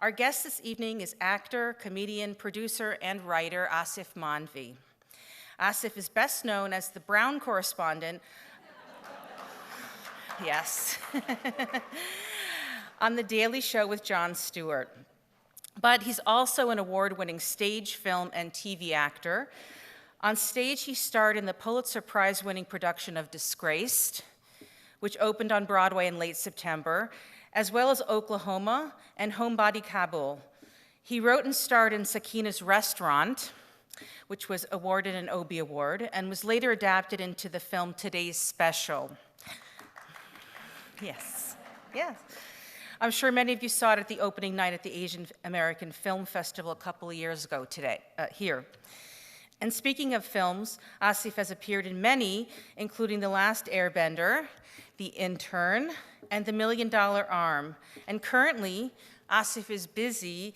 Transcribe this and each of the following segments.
Our guest this evening is actor, comedian, producer, and writer Aasif Mandvi. Aasif is best known as the Brown correspondent, yes, on The Daily Show with Jon Stewart. But he's also an award-winning stage, film, and TV actor. On stage, he starred in the Pulitzer Prize-winning production of Disgraced, which opened on Broadway in late September, as well as Oklahoma and Homebody Kabul. He wrote and starred in Sakina's Restaurant, which was awarded an Obie Award, and was later adapted into the film Today's Special. Yes, yes. I'm sure many of you saw it at the opening night at the Asian American Film Festival a couple of years ago here. And speaking of films, Aasif has appeared in many, including The Last Airbender, The Intern, and The $1 Million Arm. And currently, Aasif is busy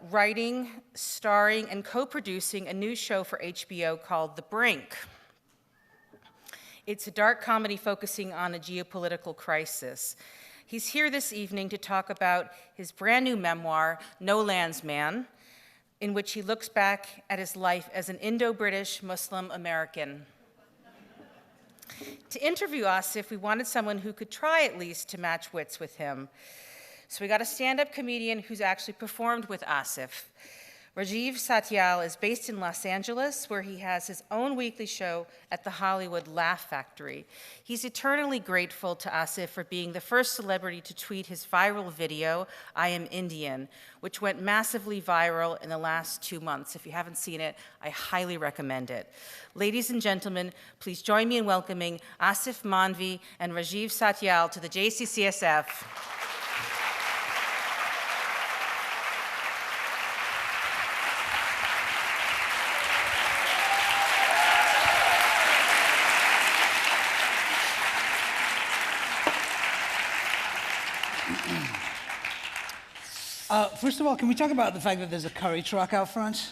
writing, starring, and co-producing a new show for HBO called The Brink. It's a dark comedy focusing on a geopolitical crisis. He's here this evening to talk about his brand new memoir, No Land's Man, in which he looks back at his life as an Indo-British-Muslim-American. To interview Aasif, we wanted someone who could try at least to match wits with him. So we got a stand-up comedian who's actually performed with Aasif. Rajiv Satyal is based in Los Angeles, where he has his own weekly show at the Hollywood Laugh Factory. He's eternally grateful to Aasif for being the first celebrity to tweet his viral video, I Am Indian, which went massively viral in the last 2 months. If you haven't seen it, I highly recommend it. Ladies and gentlemen, please join me in welcoming Aasif Mandvi and Rajiv Satyal to the JCCSF. First of all, can we talk about the fact that there's a curry truck out front?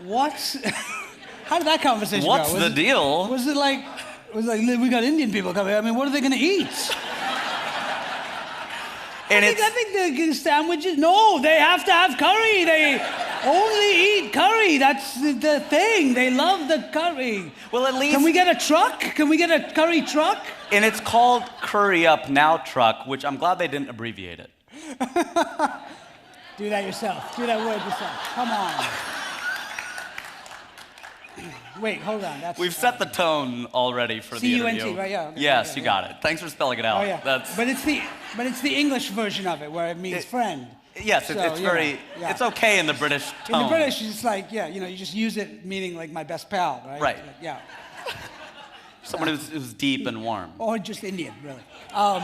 What? How did that conversation go? What's the deal? Was it like, we got Indian people coming? I mean, what are they going to eat? I think the sandwiches, no, they have to have curry. They only eat curry. That's the thing. They love the curry. Well, at least... Can we get a truck? Can we get a curry truck? And it's called Curry Up Now Truck, which I'm glad they didn't abbreviate it. Do that yourself. Do that word yourself. Come on. Wait, hold on. We've set the tone already for the interview. C-U-N-T, right? Yeah. Okay, yes, okay, you got it. Thanks for spelling it out. Oh, yeah. But it's the English version of it, where it means friend. Yes, so, it's very. Yeah. It's okay in the British tone. In the British, it's like, yeah, you just use it meaning like my best pal, right? Right. Like, yeah. Someone who's deep and warm. Or just Indian, really. Oh,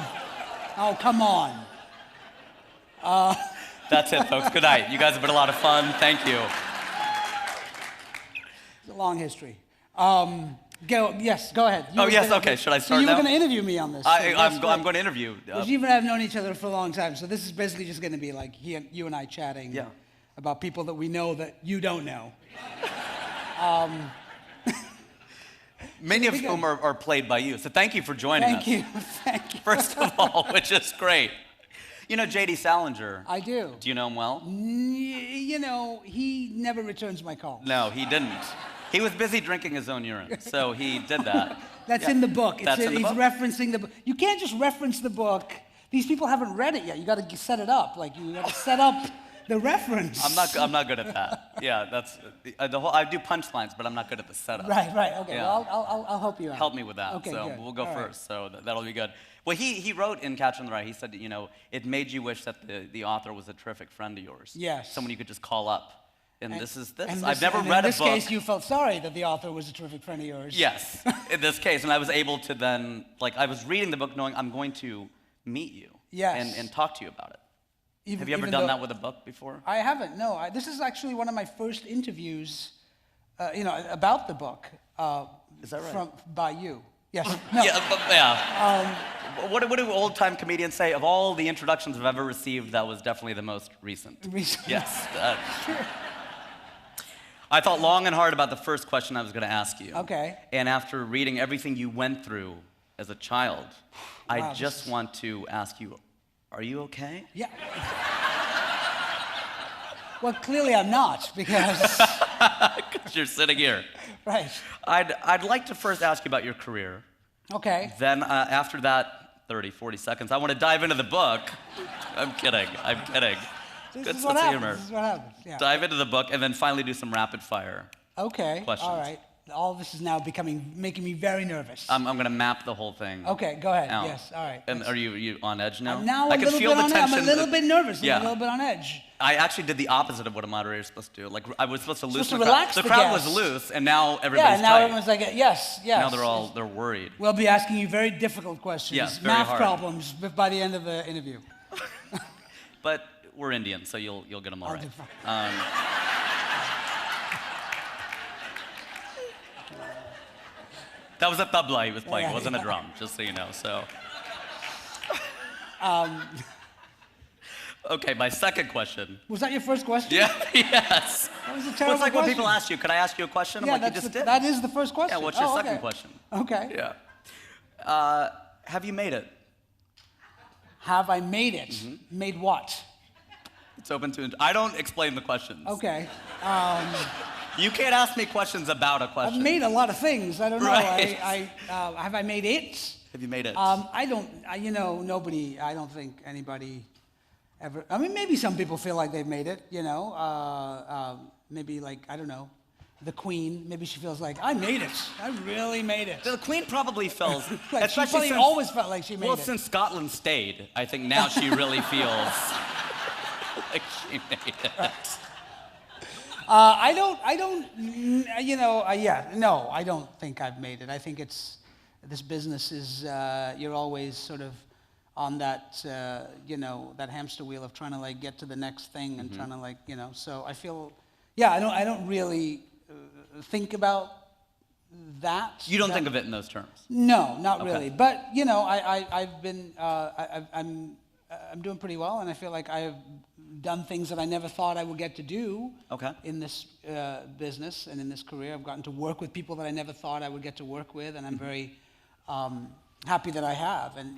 come on. That's it, folks. Good night. You guys have been a lot of fun. Thank you. It's a long history. Yes, go ahead. Okay. Should I start now? You were going to interview me on this. I'm going to interview. Rajiv and I have known each other for a long time, so this is basically just going to be like you and I chatting about people that we know that you don't know. Many of whom are played by you. So thank you for joining us. Thank you. First of all, which is great. You know J.D. Salinger? I do. Do you know him well? He never returns my calls. No, he didn't. He was busy drinking his own urine, so he did that. That's in the book. That's in the book? He's referencing the book. You can't just reference the book. These people haven't read it yet. You got to set it up. Like you got to set up the reference. I'm not good at that. Yeah, that's the whole. I do punchlines, but I'm not good at the setup. Right. Okay. Yeah. Well, I'll help you out. Help me with that. Okay, so good. we'll go All first. Right. So that'll be good. Well, he wrote in Catcher in the Rye. He said, it made you wish that the author was a terrific friend of yours. Yes. Someone you could just call up. And this is this. And I've never read a book. In this case, you felt sorry that the author was a terrific friend of yours. Yes, in this case. And I was able to then, I was reading the book knowing I'm going to meet you. Yes. And talk to you about it. Have you ever done that with a book before? I haven't, no. This is actually one of my first interviews, about the book. Is that right? By you. Yes. No. What do old-time comedians say? Of all the introductions I've ever received, that was definitely the most recent. Yes. Sure. I thought long and hard about the first question I was going to ask you. Okay. And after reading everything you went through as a child, I just want to ask you Are you okay? Yeah. Well, clearly I'm not, because... You're sitting here. Right. I'd like to first ask you about your career. Okay. Then after that 30, 40 seconds, I want to dive into the book. I'm kidding. This is what happens. Yeah. Dive into the book and then finally do some rapid fire. Okay. Questions. All right. All this is now making me very nervous. I'm going to map the whole thing. Okay, go ahead. out. Yes, all right. And are you on edge now? Now I a can little feel bit the on edge. I'm tension. a little bit nervous. Yeah. I'm a little bit on edge. I actually did the opposite of what a moderator is supposed to do. Like, I was supposed to loosen the relax crowd. the The crowd guests. was loose, and now everybody's Yeah, now tight. everyone's like, yes. Now they're worried. We'll be asking you very difficult questions. Yes, very math hard. problems by the end of the interview. But we're Indian, so you'll get them all I'll right. do fine. That was a tabla he was playing. Yeah, It wasn't yeah. a drum, just so you know. So. Okay, my second question. Was that your first question? Yeah, yes. That was a Well, terrible it's like when question. people ask you, could I ask you a question? I'm Yeah, like, you just did. that is the first question. Yeah, what's your second okay. question? Okay. Yeah. Have you made it? Have I made it? Mm-hmm. Made what? It's open to. I don't explain the questions. Okay. You can't ask me questions about a question. I've made a lot of things. I don't know. Right. Have I made it? Have you made it? I don't. Nobody. I don't think anybody ever. I mean, maybe some people feel like they've made it. Maybe like I don't know, the Queen. Maybe she feels like I made it. I really made it. The Queen probably feels, Like she especially probably since, always felt like she made well, it. since Scotland stayed, I think now she really feels like she made it. I don't. No, I don't think I've made it. I think this business is. You're always sort of on that, that hamster wheel of trying to like get to the next thing and trying to like, So I feel, I don't really think about that. You don't think of it in those terms? No, not Okay. really. But I've been, I'm doing pretty well, and I feel like I've done things that I never thought I would get to do. Okay. In this business and in this career. I've gotten to work with people that I never thought I would get to work with, and I'm very happy that I have, and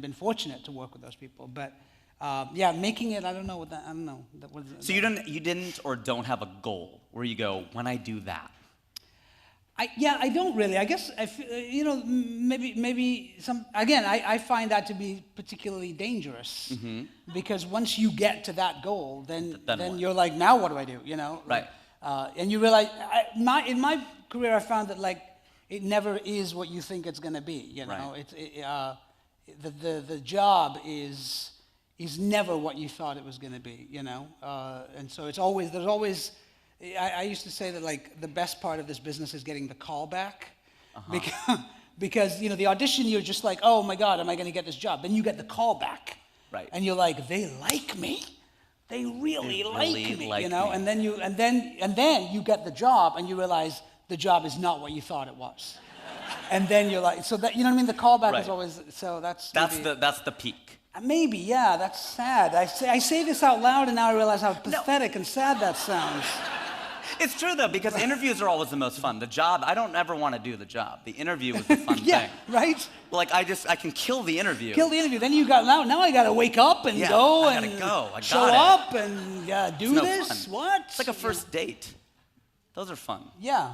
been fortunate to work with those people. But making it, I don't know what that. I don't know. So you didn't or don't have a goal where you go, when I do that. I don't really. I guess maybe some. Again, I find that to be particularly dangerous because once you get to that goal, then what? you're like, now what do I do? Right. And you realize, in my career, I found that like it never is what you think it's going to be. Right. The job is never what you thought it was going to be. And so there's always. I used to say that like the best part of this business is getting the call back, because the audition you're just like, oh my God, am I going to get this job? Then you get the call back, Right. And you're like, they like me, they really like me, and then you get the job and you realize the job is not what you thought it was, and then you're like, so that the callback Right. is always that's the peak. maybe that's sad. I say this out loud and now I realize how pathetic and sad that sounds. It's true though, because interviews are always the most fun. The job, I don't ever want to do the job. The interview is the fun thing. Right? Like I can kill the interview. Kill the interview. Then now I got to wake up and go I and gotta go. I show got up and do It's no this. fun. What? It's like a first date. Those are fun. Yeah.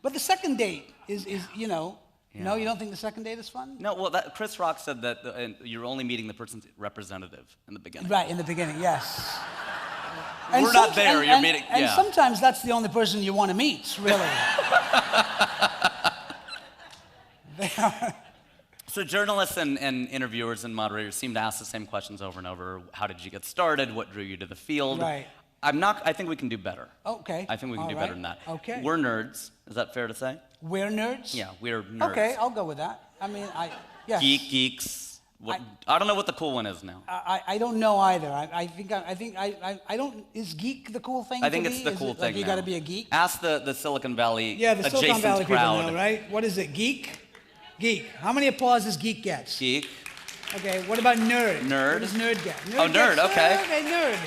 But the second date is No, you don't think the second date is fun? No, well, Chris Rock said that you're only meeting the person's representative in the beginning. Right, in the beginning, yes. We're not there, you're meeting, And sometimes that's the only person you want to meet, really. So journalists and interviewers and moderators seem to ask the same questions over and over. How did you get started? What drew you to the field? Right. I think we can do better. Okay. I think we can do better than that. Okay. We're nerds. Is that fair to say? We're nerds? Yeah, we're nerds. Okay, I'll go with that. I mean, yes. Geeks. I don't know what the cool one is now. I don't know either. I don't. Is geek the cool thing? I think to it's be? the Is cool it, thing. Like you got to be a geek. Ask the Silicon Valley the Silicon adjacent Valley crowd. people know, right? What is it? Geek. Geek. How many applauses geek gets? Geek. Okay. What about nerd? Nerd. What does nerd get? Nerd. Okay. Okay, nerd.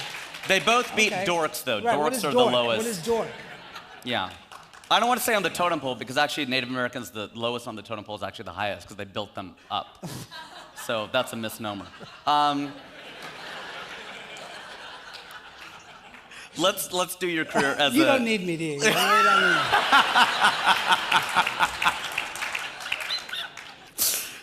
They both beat Okay. dorks though. Right, what Dorks is are dork? the lowest. What is dork? Yeah. I don't want to say on the totem pole because actually Native Americans, the lowest on the totem pole is actually the highest because they built them up. So that's a misnomer. Let's do your career as You don't need me, do you? You really don't need me.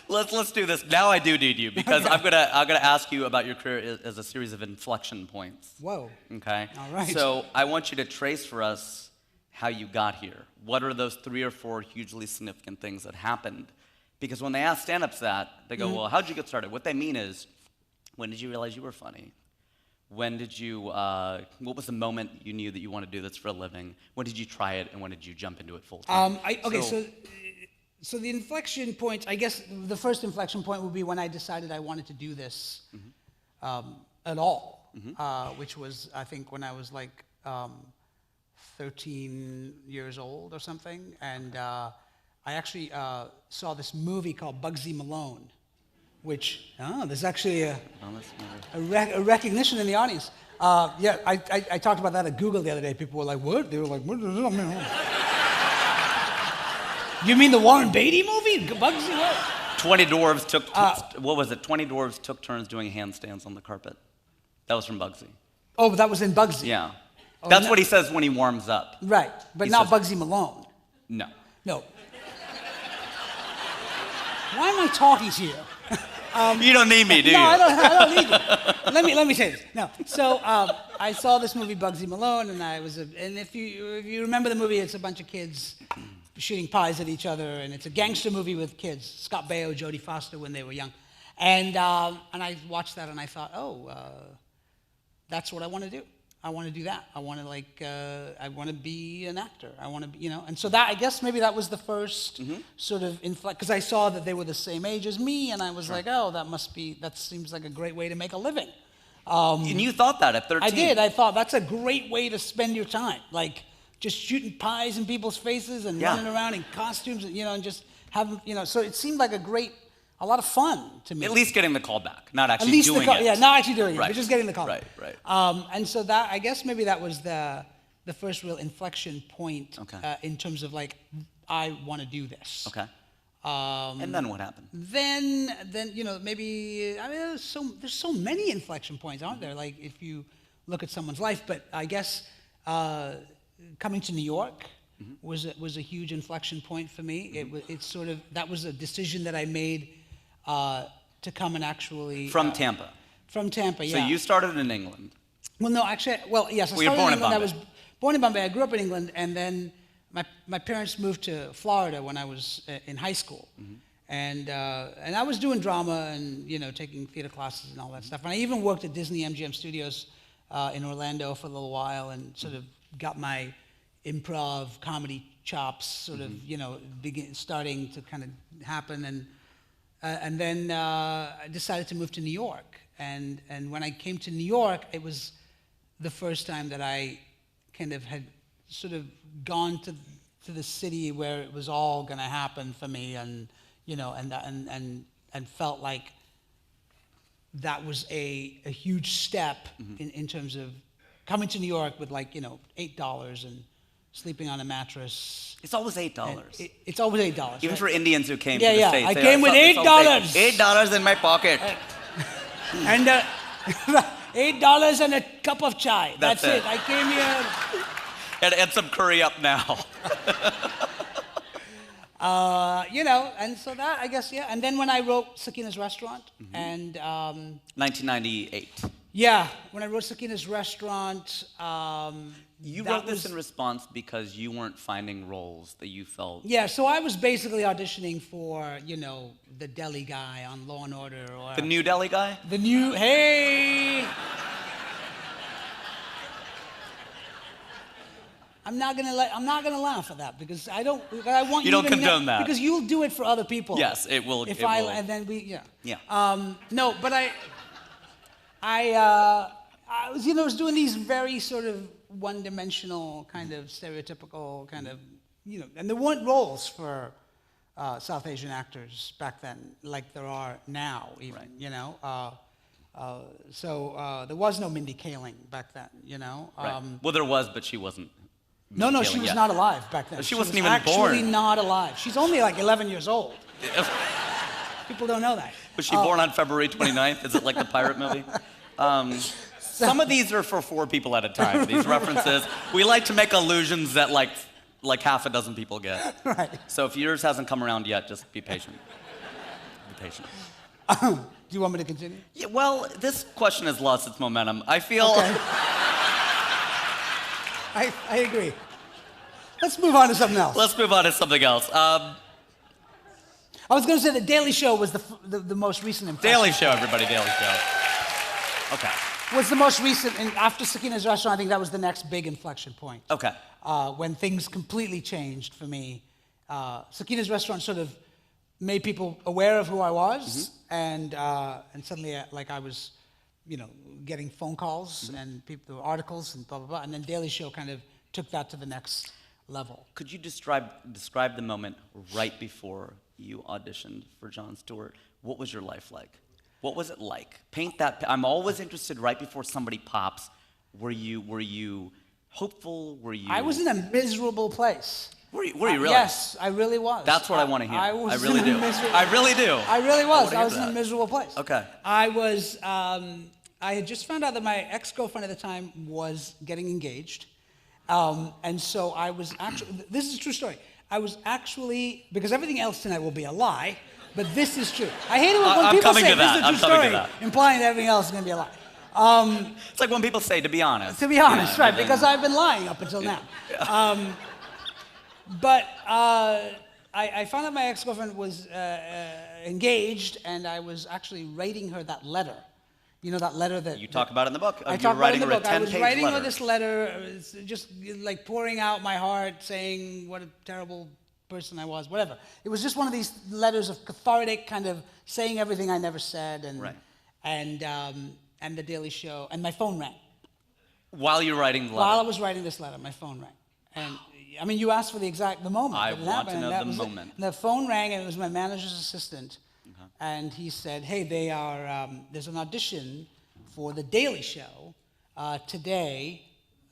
Let's do this. Now I do need you because I'm gonna ask you about your career as a series of inflection points. Whoa. Okay. All right. So I want you to trace for us how you got here. What are those 3 or 4 hugely significant things that happened? Because when they ask stand-ups that, they go, well, how'd you get started? What they mean is, when did you realize you were funny? When did you, what was the moment you knew that you want to do this for a living? When did you try it, and when did you jump into it full time? So the inflection point, I guess the first inflection point would be when I decided I wanted to do this at all, which was, I think, when I was like 13 years old or something. And I actually saw this movie called Bugsy Malone, which, there's actually a recognition in the audience. Yeah, I talked about that at Google the other day. People were like, what? They were like, what does that mean? You mean the Warren Beatty movie? Bugsy what? 20 dwarves took, what was it? 20 dwarves took turns doing handstands on the carpet. That was from Bugsy. Oh, but that was in Bugsy. Yeah. Oh, That's what he says when he warms up. Right, but He not says- Bugsy Malone. No. No. Why am I talking to you? You don't need me, do No, you? I don't need you. Let me say this. No, so I saw this movie Bugsy Malone, and if you remember the movie, it's a bunch of kids shooting pies at each other, and it's a gangster movie with kids. Scott Baio, Jodie Foster when they were young, and I watched that and I thought, that's what I want to do. I want to do that. I want to I want to be an actor. I want to be, and so that, I guess maybe that was the first sort of because I saw that they were the same age as me, and I was like, that seems like a great way to make a living. And you thought that at 13? I did. I thought that's a great way to spend your time, like just shooting pies in people's faces and running around in costumes, and and just having, So it seemed like a lot of fun to me. At least getting the call back, not actually doing it. Yeah, not actually doing it, Right. but just getting the call. Right, right. And so that, I guess maybe that was the first real inflection point in terms of like, I want to do this. Okay. And then what happened? Then maybe, I mean, there's so many inflection points, aren't there? Like if you look at someone's life, but I guess coming to New York was a huge inflection point for me. That was a decision that I made to come and actually From Tampa. From Tampa, yeah. So you started in England. Well, no, actually, yes, I Well, you're started born in in England. I Bombay. was born in Bombay. I grew up in England, and then my parents moved to Florida when I was in high school, and I was doing drama and taking theater classes and all that stuff. And I even worked at Disney MGM Studios in Orlando for a little while, and sort of got my improv comedy chops, sort of starting to kind of happen, and then I decided to move to New York. And when I came to New York, it was the first time that I kind of had sort of gone to the city where it was all going to happen for me, and and felt like that was a huge step in terms of coming to New York with like $8 and sleeping on a mattress. It's always $8. It's always $8. Even right? for Indians who came Yeah, to the yeah. States. I they came with it's always $8. $8 in my pocket. And $8 and a cup of chai. That's That's it. it. I came here. And some curry up now. And so that, I guess, yeah. And then when I wrote Sakina's Restaurant, and 1998. yeah, when I wrote Sakina's Restaurant, You that wrote this was- in response because you weren't finding roles that you felt. Yeah, so I was basically auditioning for, the deli guy on Law and Order, or The new deli guy? the new, hey. I'm not gonna laugh at that because I want You you don't to condone that. because you'll do it for other people. Yes, it will. If it I will. and then we yeah. Yeah. No, but I was doing these very sort of one-dimensional kind of stereotypical kind of and there weren't roles for South Asian actors back then like there are now even Right. So there was no Mindy Kaling back then Right. Well, there was, but she wasn't. No, Mindy she Kaling was yet. not alive back then. She wasn't was even actually born. not alive. She's only like 11 years old. People don't know that. Was she born on February 29th? Is it like the pirate movie? Some of these are for 4 people at a time, these references. We like to make allusions that like half a dozen people get. Right. So if yours hasn't come around yet, just be patient. Be patient. Do you want me to continue? Yeah, well, this question has lost its momentum. I feel... Okay. I agree. Let's move on to something else. Let's move on to something else. I was going to say the Daily Show was the most recent impression. Daily Show, everybody, Daily Show. Okay. Was the most recent, and after Sakina's Restaurant, I think that was the next big inflection point. Okay. When things completely changed for me. Sakina's Restaurant sort of made people aware of who I was, and suddenly, like I was, getting phone calls and people, articles and blah blah blah, and then Daily Show kind of took that to the next level. Could you describe the moment right before you auditioned for Jon Stewart? What was your life like? What was it like? Paint that. I'm always interested right before somebody pops. Were you hopeful? Were you? I was in a miserable place. Were you really? Yes, I really was. That's what I want to hear. I really do. I really do. I really was. I was in a miserable place. Okay. I was. I had just found out that my ex-girlfriend at the time was getting engaged, and so I was actually. This is a true story. I was actually, because everything else tonight will be a lie, but this is true. I hate it when people say this is a true story, implying that everything else is going to be a lie. It's like when people say, to be honest. To be honest, right, because I've been lying up until now. But I found out my ex-girlfriend was engaged, and I was actually writing her that letter. You know, that letter that... You talk about it in the book. I talk about it in the book. I was writing letter. her this letter, just like pouring out my heart, saying what a terrible person I was, whatever. It was just one of these letters of cathartic, kind of saying everything I never said, and the Daily Show, and my phone rang. While you were writing the letter? While I was writing this letter, my phone rang. And, I mean, you asked for the moment. I want to know the moment. The phone rang, and it was my manager's assistant. And he said, hey, there's an audition for the Daily Show today.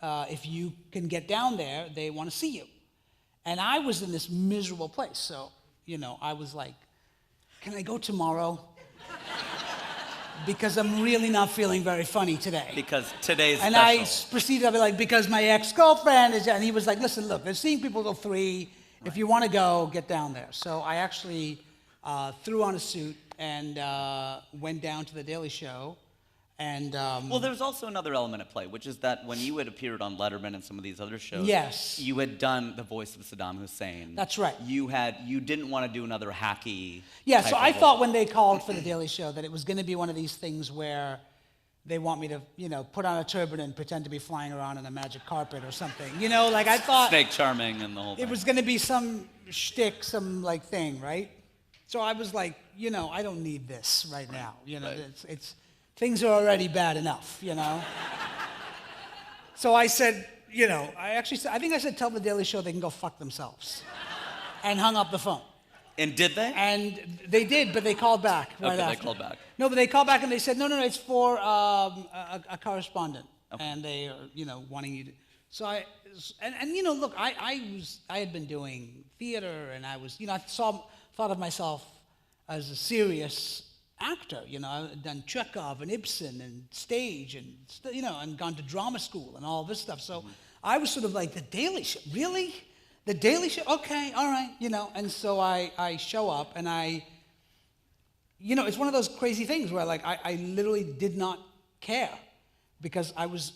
If you can get down there, they want to see you. And I was in this miserable place. So, I was like, can I go tomorrow? Because I'm really not feeling very funny today. Because today's and special. I proceeded to be like, because my ex-girlfriend is, and he was like, listen, look, they're seeing people till 3. If you want to go, get down there. So I actually threw on a suit and went down to the Daily Show. And well, there's also another element at play, which is that when you had appeared on Letterman and some of these other shows, yes, you had done the voice of Saddam Hussein. That's right. You didn't want to do another hacky. Yeah, so I thought when they called for the Daily Show that it was going to be one of these things where they want me to, put on a turban and pretend to be flying around on a magic carpet or something. Like I thought. Snake charming and the whole thing. It was going to be some shtick, some thing, right? So I was like, I don't need this right now. Right. It's things are already bad enough, So I said, I think I said, tell the Daily Show they can go fuck themselves, and hung up the phone. And did they? And they did, but they called back right after. They called back. No, but they called back and they said, no, it's for a correspondent, and they are, wanting you to. So look, I had been doing theater, and I was, I thought of myself as a serious actor. I've done Chekhov and Ibsen and stage and, and gone to drama school and all this stuff. So I was sort of like, the Daily Show, really? The Daily Show? Okay, all right, And so I show up and it's one of those crazy things where like I literally did not care because I was,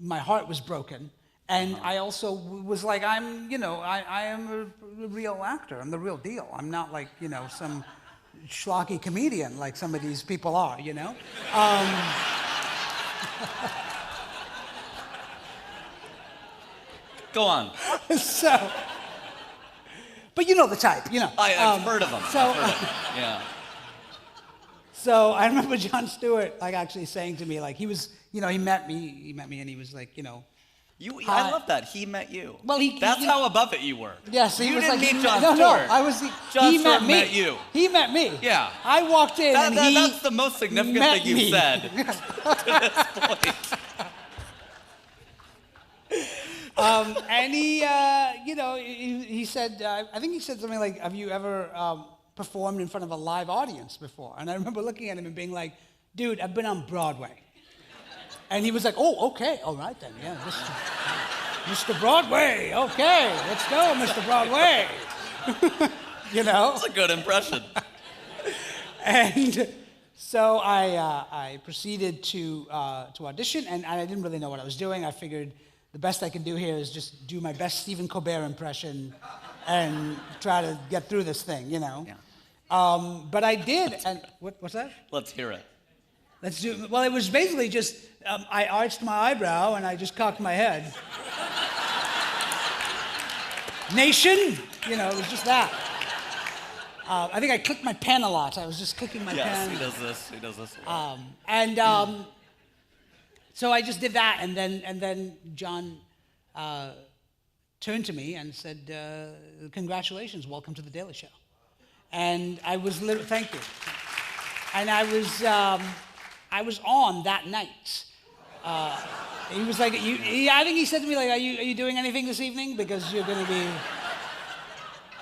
my heart was broken. And I also was like, I am a real actor. I'm the real deal. I'm not like, some schlocky comedian like some of these people are, Go on. So, but you know the type, I've heard of them. Yeah. So I remember Jon Stewart like actually saying to me, like he was, he met me and he was like, I love that. He met you. Well, that's how above it you were. Yes, he was didn't like, meet Jon Stewart. No, I was. Jon he Stewart met me. met you. He met me. Yeah. I walked in and that's the most significant thing you've said to this point. And he said, I think he said something like, "Have you ever performed in front of a live audience before. And I remember looking at him and being like, dude, I've been on Broadway. And he was like, oh, okay, all right then, yeah, Mr. Broadway, okay, let's go, Mr. Broadway. You know? That's a good impression. And so I proceeded to audition, and I didn't really know what I was doing. I figured the best I can do here is just do my best Stephen Colbert impression and try to get through this thing, you know? Yeah. But I did, and what's that? Let's hear it. Let's do. Well, it was basically just I arched my eyebrow and I just cocked my head. Nation, you know, it was just that. I think I clicked my pen a lot. I was just clicking my pen. Yes, he does this. He does this a lot. So I just did that, and then John turned to me and said, "Congratulations, welcome to the Daily Show." And I was thank you. And I was on that night. He was like, I think he said to me, like, are you doing anything this evening? Because you're going to be...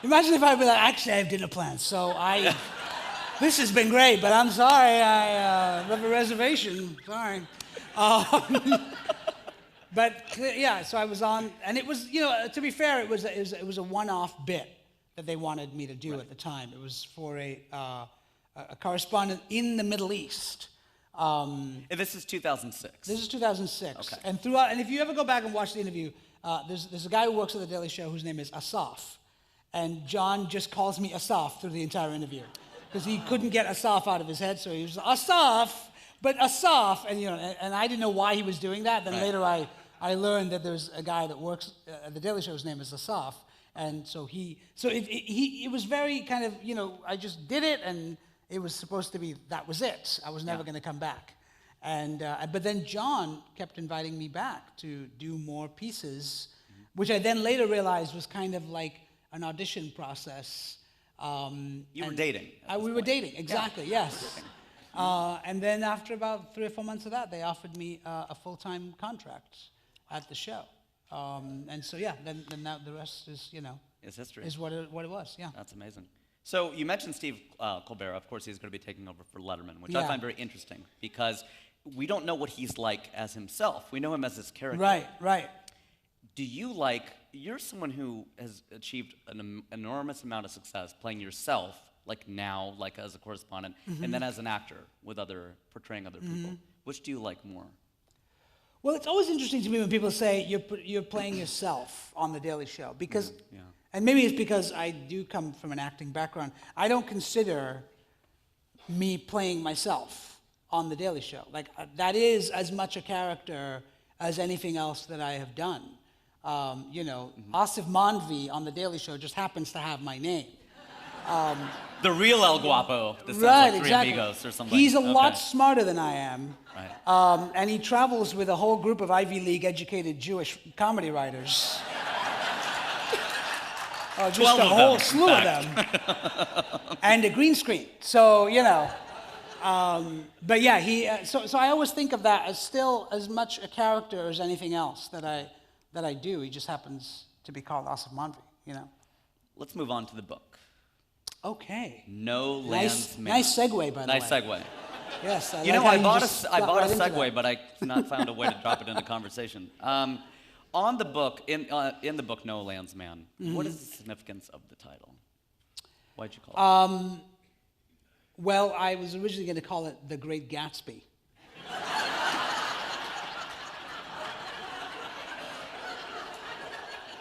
Imagine if I'd be like, actually, I have dinner plans. So this has been great, but I'm sorry, I have a reservation. Sorry. But yeah, so I was on, and it was, you know, to be fair, it was a one-off bit that they wanted me to do at the time. It was for a correspondent in the Middle East. This is 2006. This is 2006. Okay. And if you ever go back and watch the interview, there's a guy who works at the Daily Show whose name is Asaf. And John just calls me Asaf through the entire interview. Because he couldn't get Asaf out of his head, so he was Asaf, but Asaf, and you know, and I didn't know why he was doing that. Then later I learned that there's a guy that works at the Daily Show, his name is Asaf. And so it was very kind of, you know, I just did it, and it was supposed to be, that was it. I was never going to come back. And but then John kept inviting me back to do more pieces, which I then later realized was kind of like an audition process. You were dating. We were dating, exactly, yes. And then after about 3 or 4 months of that, they offered me a full-time contract at the show. And so, yeah, then now the rest is, you know, It's history. is what it was, yeah. That's amazing. So you mentioned Steve Colbert. Of course, he's going to be taking over for Letterman, which I Yeah. find very interesting because we don't know what he's like as himself. We know him as his character. Right. Do you you're someone who has achieved an enormous amount of success playing yourself, like now, like as a correspondent, and then as an actor with portraying other people. Which do you like more? Well, it's always interesting to me when people say you're playing yourself on The Daily Show, because, and maybe it's because I do come from an acting background, I don't consider me playing myself on The Daily Show. Like, that is as much a character as anything else that I have done. You know, Aasif Mandvi on The Daily Show just happens to have my name. The real El Guapo. This sounds Right, like Three exactly. Amigos or something. He's a lot smarter than I am. Right. And he travels with a whole group of Ivy League educated Jewish comedy writers. Just 12 a of whole them, slew of them. And a green screen. So, you know. But yeah, so I always think of that as still as much a character as anything else that I do. He just happens to be called Aasif Mandvi, you know. Let's move on to the book. Okay. No Land's Man. Nice segue, by the way. Nice segue. Yes, You know, I bought a segue, but I not found a way to drop it into conversation. On the book, in the book, No Land's Man, what is the significance of the title? Why'd you call it? Well, I was originally going to call it The Great Gatsby.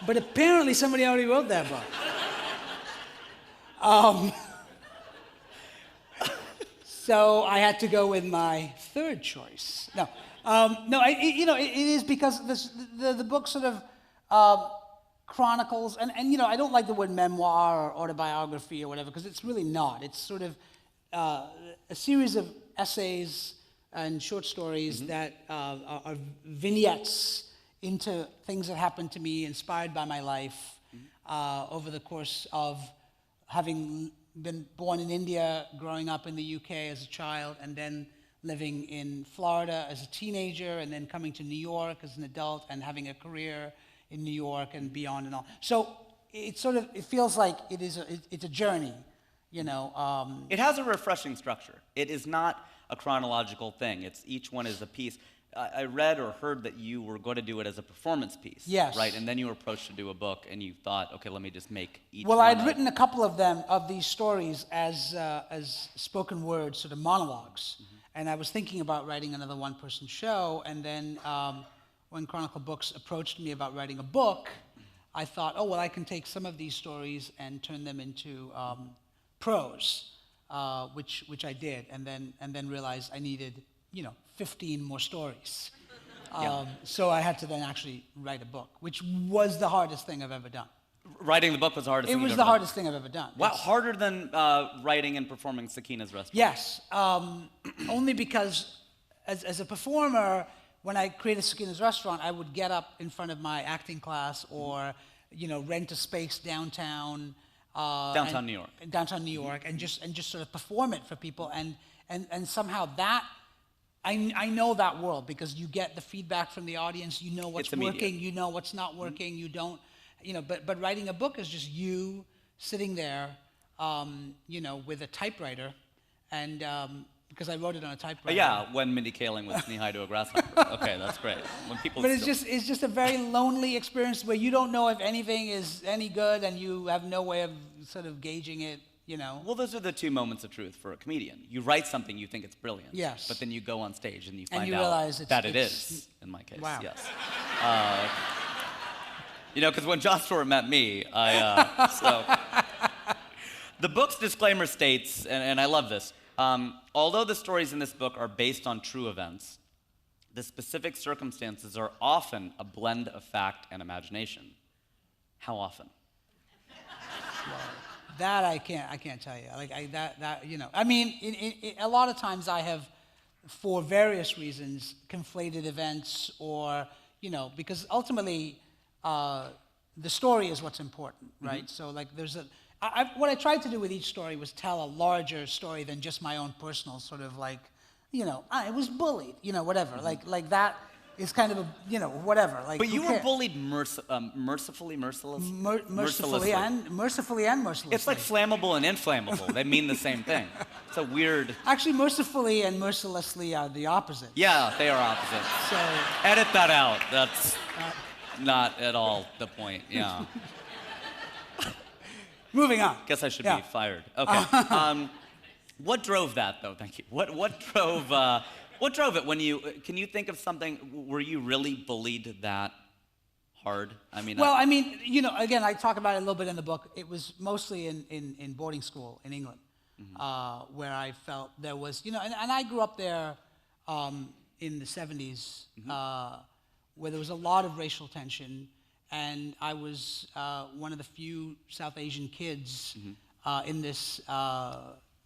But apparently somebody already wrote that book. So I had to go with my third choice. No, it is because the book sort of chronicles, and you know, I don't like the word memoir or autobiography or whatever, because it's really not. It's sort of a series of essays and short stories that are vignettes into things that happened to me, inspired by my life over the course of having been born in India, growing up in the UK as a child, and then living in Florida as a teenager, and then coming to New York as an adult and having a career in New York and beyond and all. So it feels like it's a journey, you know. It has a refreshing structure. It is not a chronological thing. It's each one is a piece. I read or heard that you were going to do it as a performance piece. Yes. Right, and then you were approached to do a book, and you thought, okay, let me just make each Well, one. I'd written a couple of them, of these stories, as spoken word sort of monologues. And I was thinking about writing another one-person show, and then when Chronicle Books approached me about writing a book, I thought, oh, well, I can take some of these stories and turn them into prose, which I did, and then realized I needed, 15 more stories. So I had to then actually write a book, which was the hardest thing I've ever done. Writing the book was the hardest thing It was you've the ever done. hardest thing I've ever done. Wow, harder than writing and performing Sakina's Restaurant. Yes, only because as a performer, when I created Sakina's Restaurant, I would get up in front of my acting class or, rent a space downtown. Downtown New York. Downtown New York, and just sort of perform it for people, and somehow that. I know that world because you get the feedback from the audience. You know what's It's immediate. working. You know what's not working. You don't, But writing a book is just you sitting there, with a typewriter, and because I wrote it on a typewriter. Yeah, when Mindy Kaling was knee-high to a grasshopper. Okay, that's great. When people. But it's just a very lonely experience where you don't know if anything is any good, and you have no way of sort of gauging it. Well, those are the two moments of truth for a comedian. You write something, you think it's brilliant. Yes. But then you go on stage and you find you out realize that it it's- is, in my case. Wow. Yes. Because when Josh Stewart met me, the book's disclaimer states, and I love this, although the stories in this book are based on true events, the specific circumstances are often a blend of fact and imagination. How often? That I can't tell you. I mean, a lot of times I have, for various reasons, conflated events or, because ultimately the story is what's important, right? So there's what I tried to do with each story was tell a larger story than just my own personal sort of I was bullied, whatever. Like that is kind of a, whatever. But you were bullied mercifully, mercilessly? Mercifully and mercilessly. It's like flammable and inflammable. They mean the same thing. It's a weird... Actually, mercifully and mercilessly are the opposite. Yeah, they are opposites. So... Edit that out. That's not at all the point. Yeah. Moving on. Guess I should be fired. Okay. What drove that, though? Thank you. What drove it when you... Can you think of something... Were you really bullied that hard? I mean... Well, again, I talk about it a little bit in the book. It was mostly in boarding school in England, where I felt there was... and I grew up there in the 70s, where there was a lot of racial tension, and I was one of the few South Asian kids in this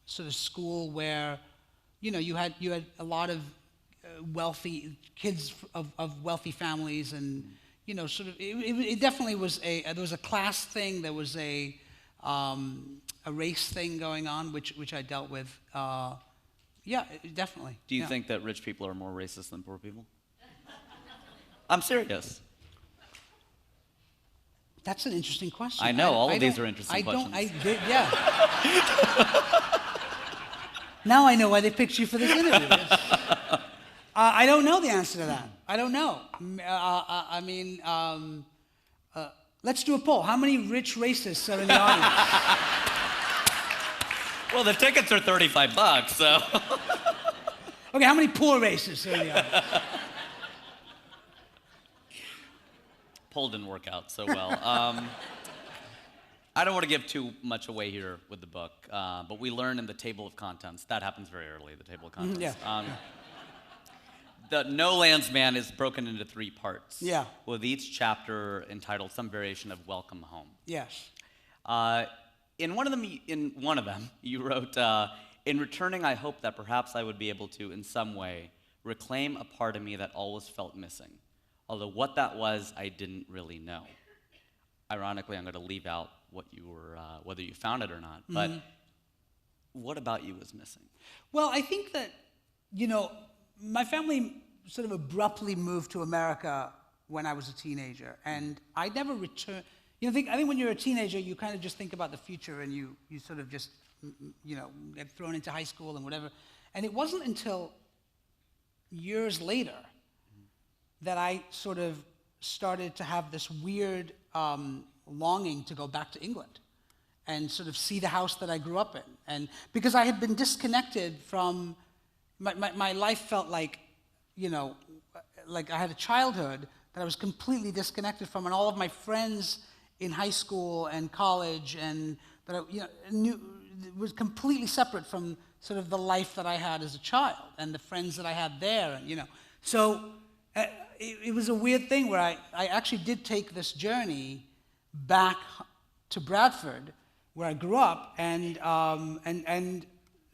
sort of school where... you had a lot of wealthy kids of wealthy families, and sort of it definitely was there was a class thing, there was a race thing going on, which I dealt with. Definitely. Do you think that rich people are more racist than poor people? I'm serious. That's an interesting question. I know all of these are interesting questions. Now I know why they picked you for this interview. I don't know the answer to that. I don't know. Let's do a poll. How many rich racists are in the audience? Well, the tickets are $35, so... Okay, how many poor racists are in the audience? Poll didn't work out so well. I don't want to give too much away here with the book, but we learn in the table of contents. That happens very early, the table of contents. The No Land's Man is broken into 3 parts. Yeah. With each chapter entitled some variation of Welcome Home. Yes. In one of them, you wrote, in returning, I hope that perhaps I would be able to, in some way, reclaim a part of me that always felt missing. Although what that was, I didn't really know. Ironically, I'm going to leave out what you were, whether you found it or not. But what about you was missing? Well, I think that, my family sort of abruptly moved to America when I was a teenager, and I never returned. I think when you're a teenager, you kind of just think about the future, and you sort of just get thrown into high school and whatever. And it wasn't until years later that I sort of started to have this weird longing to go back to England and sort of see the house that I grew up in. And because I had been disconnected from, my life felt like, like I had a childhood that I was completely disconnected from, and all of my friends in high school and college and that I knew was completely separate from sort of the life that I had as a child and the friends that I had there, and so it was a weird thing where I actually did take this journey back to Bradford, where I grew up, and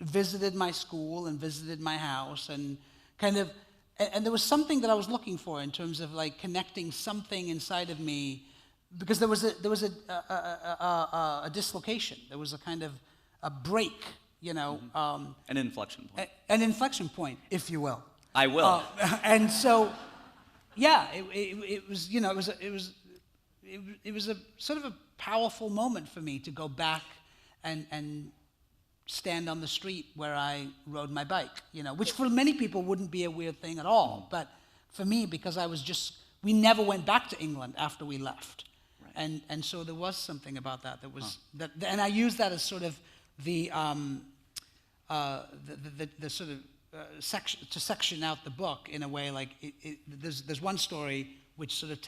visited my school and visited my house, and kind of, and there was something that I was looking for in terms of like connecting something inside of me, because there was a dislocation, there was a kind of a break, an inflection point. An inflection point, if you will. I will. And so, yeah, it was a sort of a powerful moment for me to go back and stand on the street where I rode my bike, which for many people wouldn't be a weird thing at all. But for me, because we never went back to England after we left. Right. And so there was something about that was, and I used that as sort of the sort of section out the book in a way, like there's one story which sort of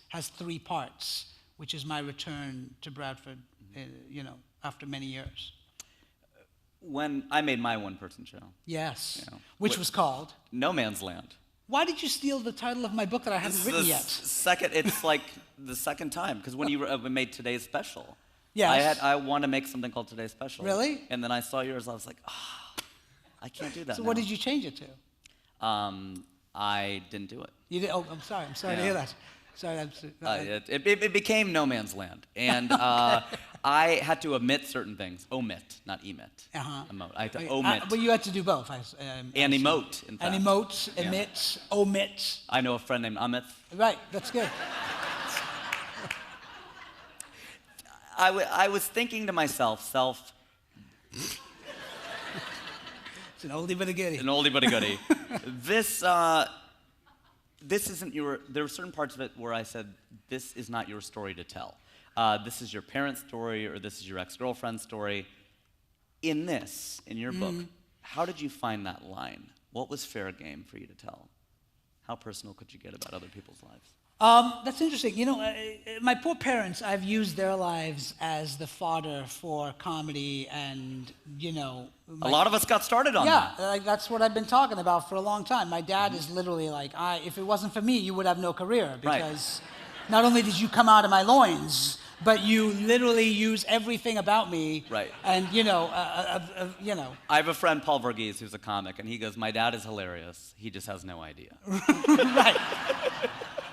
has three parts, which is my return to Bradford, after many years. When I made my one-person show. Yes, which was called? No Man's Land. Why did you steal the title of my book that I hadn't written yet? It's like the second time, because when you made Today's Special, yes. I want to make something called Today's Special. Really? And then I saw yours, I was like, I can't do that. So now. what did you change it to? I didn't do it. You did? Oh, I'm sorry. I'm sorry to hear that. Sorry. It became No Man's Land, and I had to omit certain things. Omit, not emit. Emote. I had to omit. But you had to do both. And emote, in fact. And emote, emit, omit. I know a friend named Amit. Right. That's good. I was thinking to myself, It's an oldie but a goodie. An oldie but a goodie. This isn't there were certain parts of it where I said, this is not your story to tell. This is your parents' story, or this is your ex-girlfriend's story. In your book, how did you find that line? What was fair game for you to tell? How personal could you get about other people's lives? That's interesting. My poor parents, I've used their lives as the fodder for comedy, and, a lot of us got started on that. Yeah, that's what I've been talking about for a long time. My dad is literally like, if it wasn't for me, you would have no career, because not only did you come out of my loins, but you literally use everything about me. Right. And, I have a friend, Paul Verghese, who's a comic, and he goes, my dad is hilarious. He just has no idea. Right.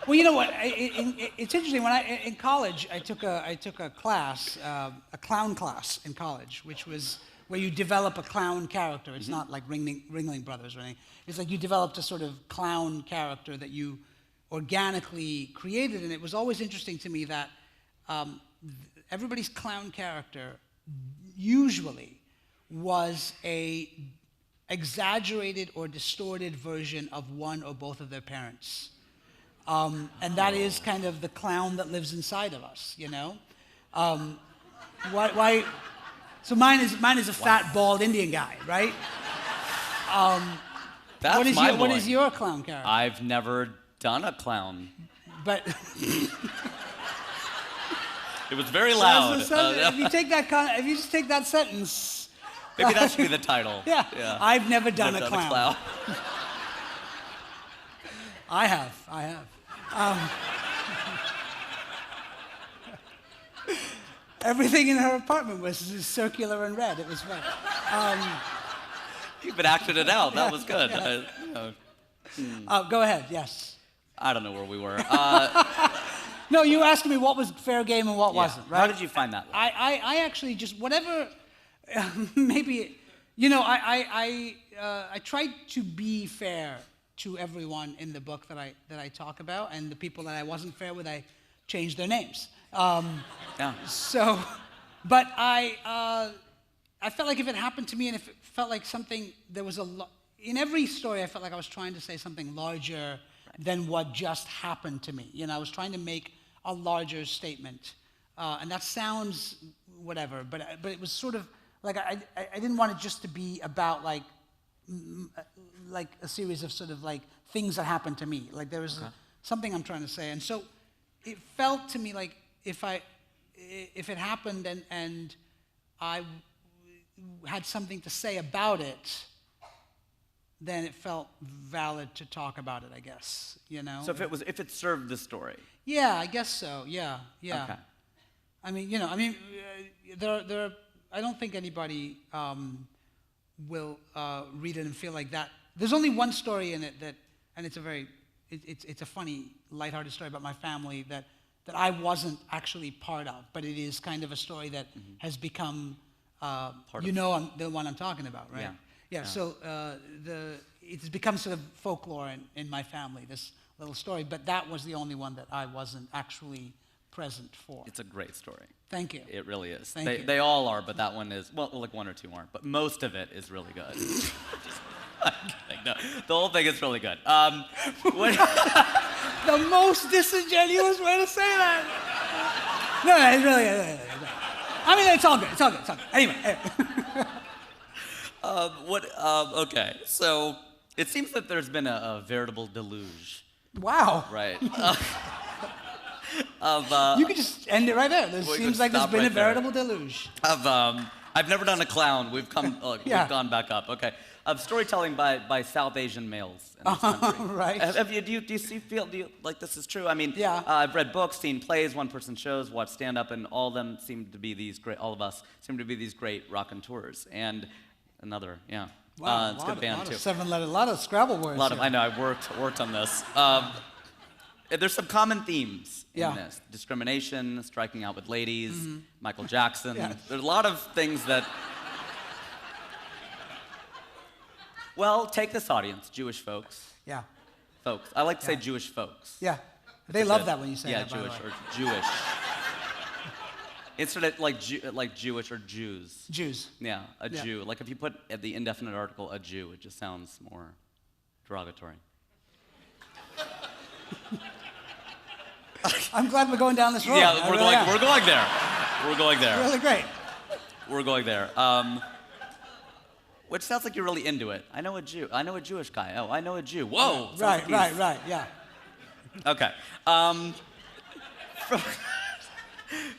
Well, you know what? It's interesting. When in college, I took a class, a clown class in college, which was where you develop a clown character. It's not like Ringling Brothers or anything. It's like you developed a sort of clown character that you organically created, and it was always interesting to me that everybody's clown character usually was a exaggerated or distorted version of one or both of their parents. And that is kind of the clown that lives inside of us, Why? So mine is a fat, bald Indian guy, right? That's what is your clown character? I've never done a clown. But it was very loud. If you just take that sentence, maybe that should be the title. Yeah. I've never done a clown. I have. Everything in her apartment was circular and red. It was red. You've been acting it out. That was good. Go ahead. Yes. I don't know where we were. No, you asked me what was fair game and what wasn't, right? How did you find that? I actually just whatever. Maybe, I tried to be fair to everyone in the book that I talk about, and the people that I wasn't fair with, I changed their names. So, but I I felt like if it happened to me, and if it felt like something, there was in every story, I felt like I was trying to say something larger than what just happened to me. You know, I was trying to make a larger statement, and that sounds whatever, but it was sort of like I didn't want it just to be about like a series of sort of like things that happened to me. Like there was something I'm trying to say, and so it felt to me like if it happened and I had something to say about it, then it felt valid to talk about it, I guess, you know? So if it served the story. Yeah, I guess so, yeah. Okay. I mean, I don't think anybody will read it and feel like that. There's only one story in it and it's a funny, lighthearted story about my family that I wasn't actually part of, but it is kind of a story that has become, the one I'm talking about, right? Yeah. So it's become sort of folklore in my family, this little story, but that was the only one that I wasn't actually present for. It's a great story. Thank you. It really is. Thank you. They all are, but that one is, well, like one or two aren't, but most of it is really good. No, the whole thing is really good. The most disingenuous way to say that. No, it's really. I mean, it's all good. It's all good. Anyway. Okay, so it seems that there's been a veritable deluge. Wow. Right. You could just end it right there. It seems like there's been a veritable deluge. I've never done a clown. We've gone back up. Okay. Of storytelling by South Asian males in this country. Right. Do you feel like this is true? I mean, yeah. I've read books, seen plays, one-person shows, watched stand-up, and all of us seem to be these great raconteurs. And another, yeah. Wow, it's a good band too. A lot of Scrabble words. I know. I worked on this. There's some common themes in this: discrimination, striking out with ladies, Michael Jackson. Yeah. There's a lot of things that. Well, take this audience, Jewish folks. Yeah. Folks. I like to say Jewish folks. Yeah. They love that when you say that. Yeah, Jewish or Jewish. Instead of like Jewish or Jews. Jews. Yeah, a Jew. Like if you put at the indefinite article a Jew, it just sounds more derogatory. I'm glad we're going down this road. Yeah, we're going there. We're going there. Really great. We're going there. Which sounds like you're really into it. I know a Jew. I know a Jewish guy. Oh, I know a Jew. Whoa. Right. Yeah. Okay.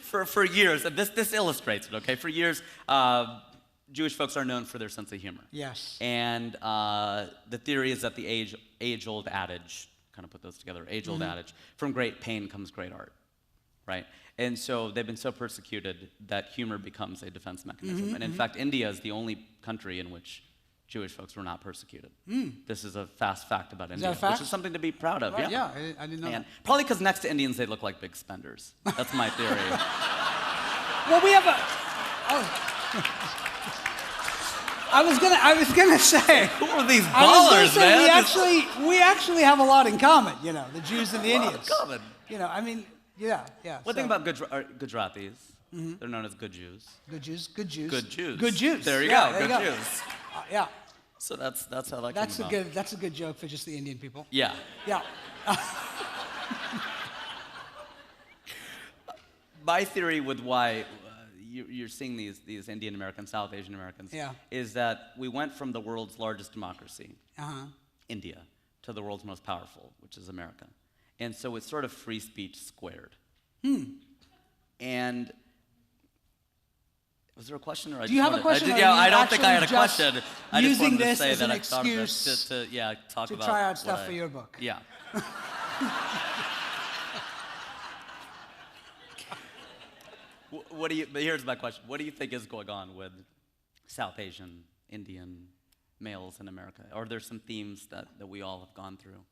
For years, this illustrates it. Okay. For years, Jewish folks are known for their sense of humor. Yes. And the theory is that the age-old adage, kind of put those together, age-old adage, from great pain comes great art, right? And so they've been so persecuted that humor becomes a defense mechanism. And in fact, India is the only country in which Jewish folks were not persecuted. This is a fast fact about India, which is something to be proud of. Right, yeah, I didn't know that. Probably because next to Indians, they look like big spenders. That's my theory. Well, we have a... I was gonna say. Who are these ballers, man? We actually have a lot in common. You know, the Jews and the Indians. Common. You know, I mean, yeah. One thing about Gujaratis, they're known as good Jews. Good Jews. Good Jews. There you go. Good Jews. Yeah. So that's how that came about. That's a good joke for just the Indian people. Yeah. Yeah. My theory with why you're seeing these Indian Americans, South Asian Americans, is that we went from the world's largest democracy, India, to the world's most powerful, which is America. And so it's sort of free speech squared. And was there a question? Or Do you have a question? I don't think I had a question. I just using wanted to this say as that an I thought of excuse this to talk to about try out stuff for your book. Yeah. Here's my question. What do you think is going on with South Asian, Indian males in America? Are there some themes that we all have gone through?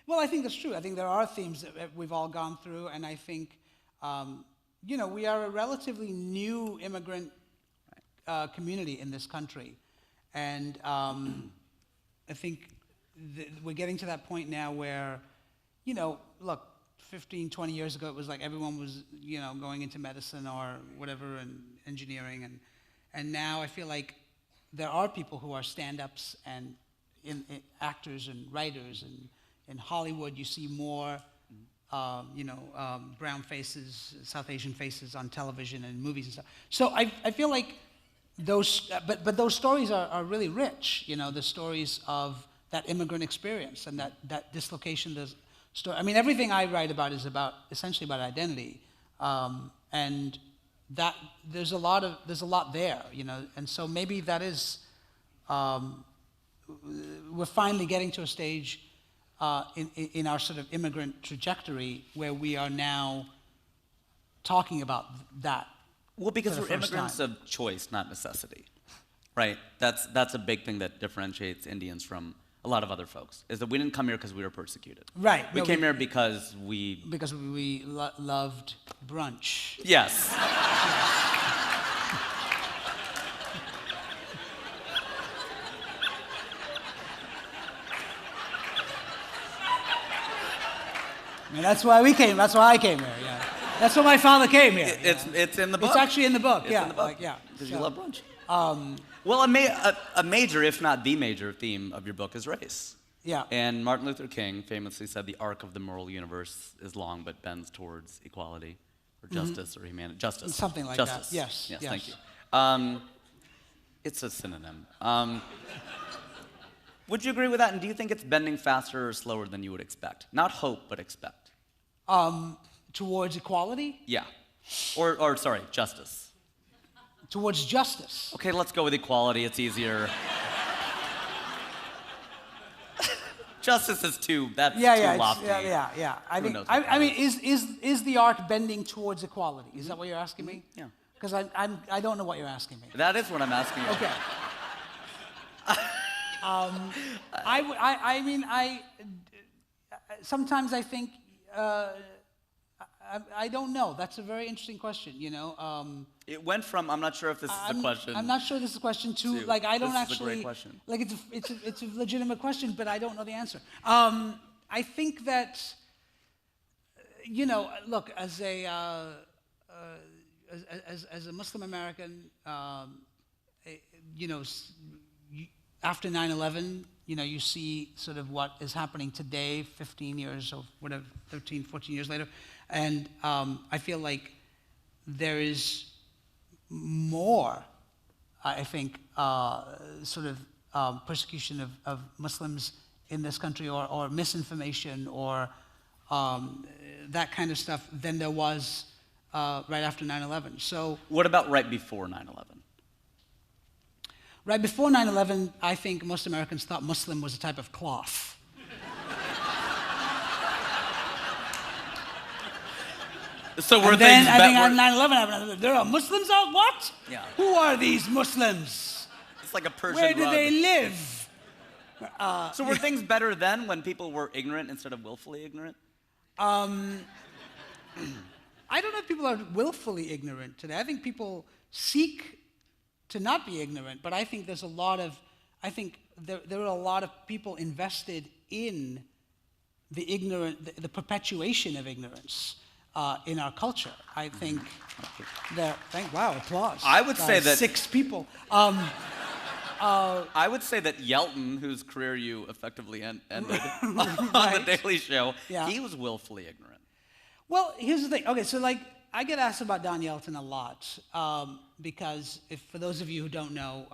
Well, I think that's true. I think there are themes that we've all gone through, and I think, we are a relatively new immigrant community in this country. And I think we're getting to that point now where, look, 15, 20 years ago, it was like everyone was, going into medicine or whatever and engineering. And now I feel like there are people who are stand-ups and actors and writers, and in Hollywood you see more, brown faces, South Asian faces on television and movies and stuff. So I feel like those, but those stories are really rich. The stories of that immigrant experience and that dislocation. I mean, everything I write about is essentially about identity, and that there's a lot there, and so maybe that is, we're finally getting to a stage in our sort of immigrant trajectory where we are now talking about that. Well, because we're immigrants of choice, not necessity, right? That's a big thing that differentiates Indians from a lot of other folks, is that we didn't come here because we were persecuted. Right. We came here because we loved brunch. Yes. I mean, that's why we came. That's why I came here. Yeah. That's why my father came here. It's in the book. It's actually in the book. It's in the book. Because you love brunch. Well, a major, if not the major theme of your book is race. Yeah. And Martin Luther King famously said the arc of the moral universe is long but bends towards equality or justice or humanity. Justice. Something like justice. that. Yes. Yes, thank you. It's a synonym. Would you agree with that? And do you think it's bending faster or slower than you would expect? Not hope, but expect. Towards equality? Yeah. Or sorry, justice. Towards justice. Okay, let's go with equality. It's easier. Justice is too. That's too lofty. Yeah. I mean, is the arc bending towards equality? Is that what you're asking me? Yeah. Because I don't know what you're asking me. That is what I'm asking you. Okay. I mean, sometimes I think. I don't know. That's a very interesting question, It went from, I'm not sure if this is a question. I'm not sure this is a question, to like, I don't this actually. Is a great question. Like, it's a legitimate question, but I don't know the answer. I think that, look, as a Muslim American, after 9/11, you see sort of what is happening today, 15 years or whatever, 13, 14 years later. And I feel like there is more, I think, sort of persecution of Muslims in this country, or misinformation, or that kind of stuff than there was right after 9/11. So, what about right before 9/11? Right before 9/11, I think most Americans thought Muslim was a type of cloth. So were and things then I think on 9/11 happened. There are Muslims out. What? Yeah. Who are these Muslims? It's like a Persian Where do rug. they live? So were things better then when people were ignorant instead of willfully ignorant? I don't know if people are willfully ignorant today. I think people seek to not be ignorant, but I think there's a lot of, there are a lot of people invested in the perpetuation of ignorance in our culture. I think wow, applause. I would say that 6 people. I would say that Yelton, whose career you effectively ended on the Daily Show, he was willfully ignorant. Well, here's the thing. Okay, so like, I get asked about Don Yelton a lot because, for those of you who don't know,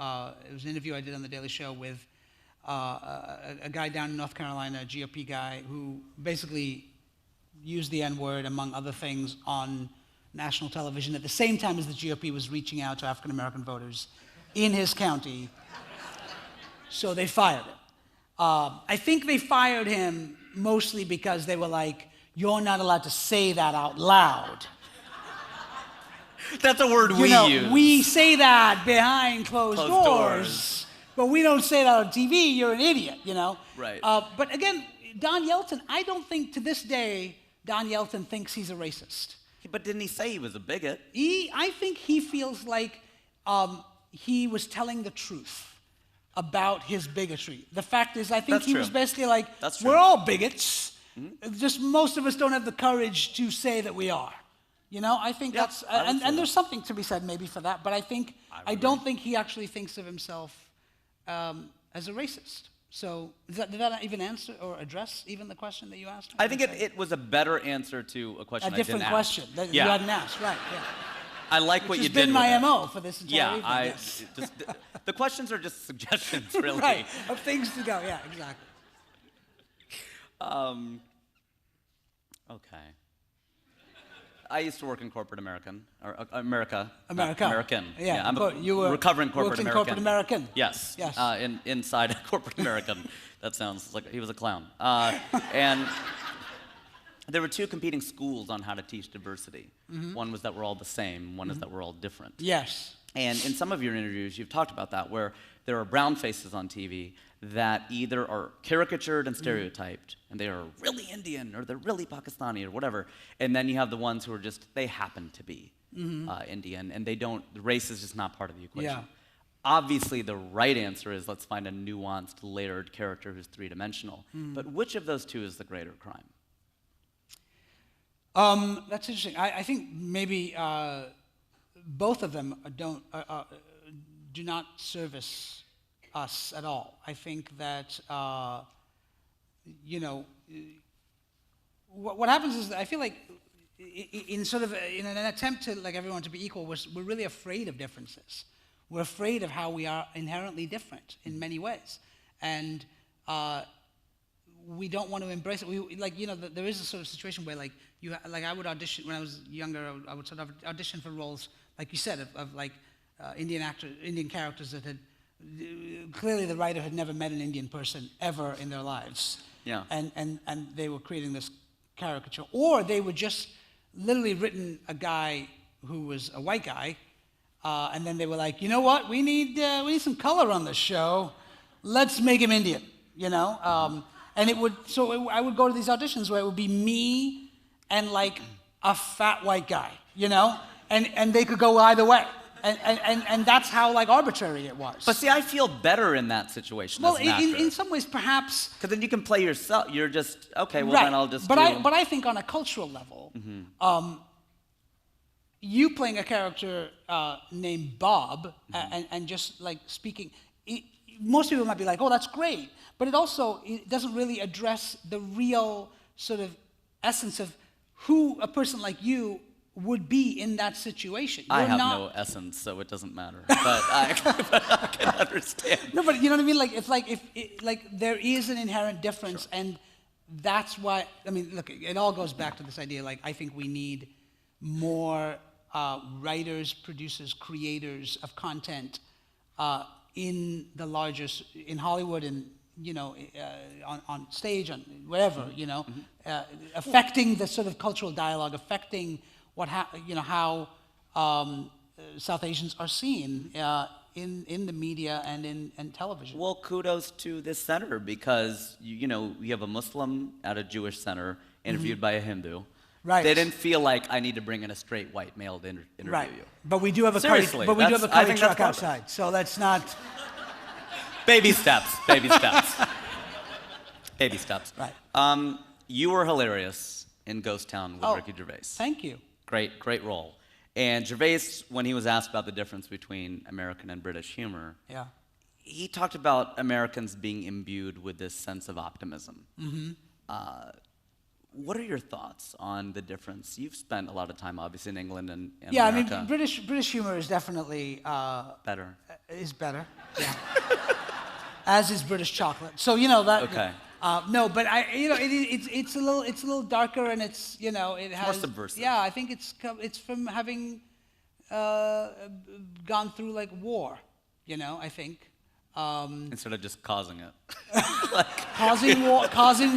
it was an interview I did on the Daily Show with a guy down in North Carolina, a GOP guy, who basically used the N-word, among other things, on national television at the same time as the GOP was reaching out to African American voters in his county. So they fired him. I think they fired him mostly because they were like, "You're not allowed to say that out loud." That's a word we use. We say that behind closed doors, but we don't say that on TV. You're an idiot, Right. But again, Don Yelton, I don't think to this day Don Yelton thinks he's a racist. But didn't he say he was a bigot? I think he feels like he was telling the truth about his bigotry. The fact is, I think he was basically like, we're all bigots. Mm-hmm. Just most of us don't have the courage to say that we are. You know, I think Yeah, that's, I would say and that. there's something to be said maybe for that, but I don't think he actually thinks of himself as a racist. So did that even answer or address even the question that you asked me? I think it was a better answer to a question a I different didn't question ask. that Yeah. you hadn't asked, right? Yeah. I like what Which you has did been with my it. MO for this entire Yeah, evening. Yes. the questions are just suggestions, really. Right, of things to go. Yeah, exactly. Okay. I used to work in corporate American, or America. America. American. Yeah, I'm you were recovering corporate worked in American. corporate American. Yes. Yes. Inside corporate American. That sounds like he was a clown. And there were two competing schools on how to teach diversity. One was that we're all the same. One is that we're all different. Yes. And in some of your interviews, you've talked about that, where there are brown faces on TV that either are caricatured and stereotyped, and they are really Indian, or they're really Pakistani, or whatever. And then you have the ones who are just, they happen to be Indian, and they don't, race is just not part of the equation. Yeah. Obviously, the right answer is let's find a nuanced, layered character who's three-dimensional. But which of those two is the greater crime? That's interesting. I think maybe both of them do not service us at all. I think that what happens is that I feel like in an attempt to like everyone to be equal, we're really afraid of differences. We're afraid of how we are inherently different in many ways, and we don't want to embrace it. There is a sort of situation where I would audition when I was younger. I would sort of audition for roles, like you said, of Indian characters that had clearly the writer had never met an Indian person ever in their lives. Yeah. And they were creating this caricature, or they were just literally written a guy who was a white guy, and then they were like, you know what, we need some color on the show. Let's make him Indian. And I would go to these auditions where it would be me and like a fat white guy, and they could go either way. And that's how like arbitrary it was. But see, I feel better in that situation. Well, as an actor. in some ways, perhaps. Because then you can play yourself. You're just, okay, well Right. then I'll just but do... I think on a cultural level, you playing a character named Bob and just like speaking, most people might be like, oh, that's great. But it doesn't really address the real sort of essence of who a person like you would be in that situation. I You're have not, no essence, so it doesn't matter. But I can understand. No, but you know what I mean? Like, it's like there is an inherent difference, and that's why, I mean, look, it all goes back to this idea, like, I think we need more writers, producers, creators of content in the larger, in Hollywood and, on stage, on wherever, affecting the sort of cultural dialogue, affecting how South Asians are seen in the media and in television. Well, kudos to this center because, you have a Muslim at a Jewish center interviewed by a Hindu. Right. They didn't feel like I need to bring in a straight white male to interview Right. you. But we do have a Seriously, curry, I think that's truck progress. outside, so that's not. Baby steps, baby steps. Baby steps. Right. You were hilarious in Ghost Town with Ricky Gervais. Thank you. Great role. And Gervais, when he was asked about the difference between American and British humor, Yeah. he talked about Americans being imbued with this sense of optimism. What are your thoughts on the difference? You've spent a lot of time, obviously, in England and Yeah, America. I mean, British humor is definitely Better. is better. Yeah. As is British chocolate. So that. Okay. No, but it's a little darker, and it's it has more subversive. Yeah, I think it's from having gone through like war. I think. Instead of just causing it. causing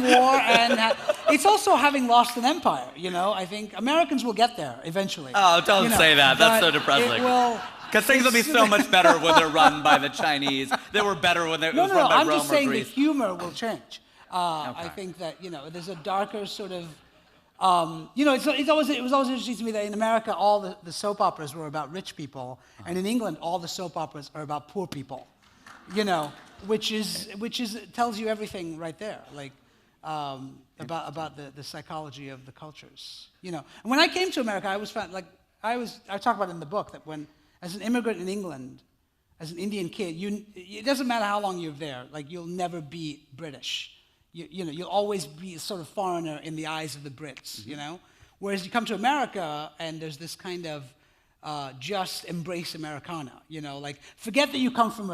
war, and it's also having lost an empire. I think Americans will get there eventually. Oh, don't say that. That's so but depressing. It will. Because things will be so much better when they're run by the Chinese. They were better when it was run by I'm Rome just or saying the Greece. humor will change. I Okay. think that there's a darker sort of. It was always interesting to me that in America all the soap operas were about rich people, and in England all the soap operas are about poor people. Which tells you everything right there. Like, about the psychology of the cultures. You know, and when I came to America, I talk about it in the book that when, as an immigrant in England, as an Indian kid, it doesn't matter how long you're there, like you'll never be British. You know, you'll always be a sort of foreigner in the eyes of the Brits, you know? Whereas you come to America and there's this kind of just embrace Americana, you know? Like, forget that you come from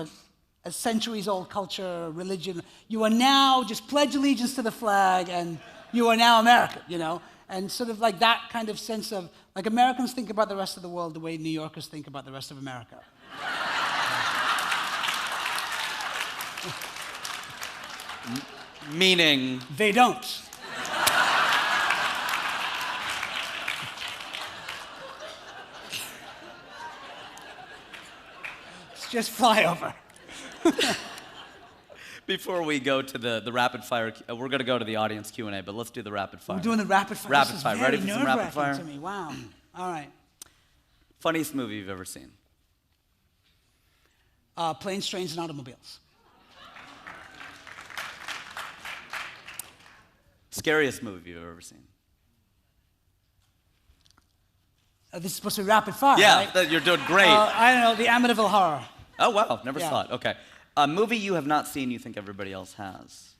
a centuries-old culture, religion. You are now just pledge allegiance to the flag and you are now American, you know? And sort of like that kind of sense of, like Americans think about the rest of the world the way New Yorkers think about the rest of America. Meaning? They don't. It's just flyover. Before we go to the rapid fire, we're going to go to the audience Q&A, but let's do the rapid fire. We're doing the rapid fire. Rapid this is fire. Very Ready for some rapid fire? To me. Wow. All right. Funniest movie you've ever seen? Planes, Trains, and Automobiles. Scariest movie you've ever seen? This is supposed to be rapid fire, Yeah, right? you're doing great. I don't know, the Amityville Horror. Oh, wow, never Yeah. saw it. Okay. A movie you have not seen you think everybody else has?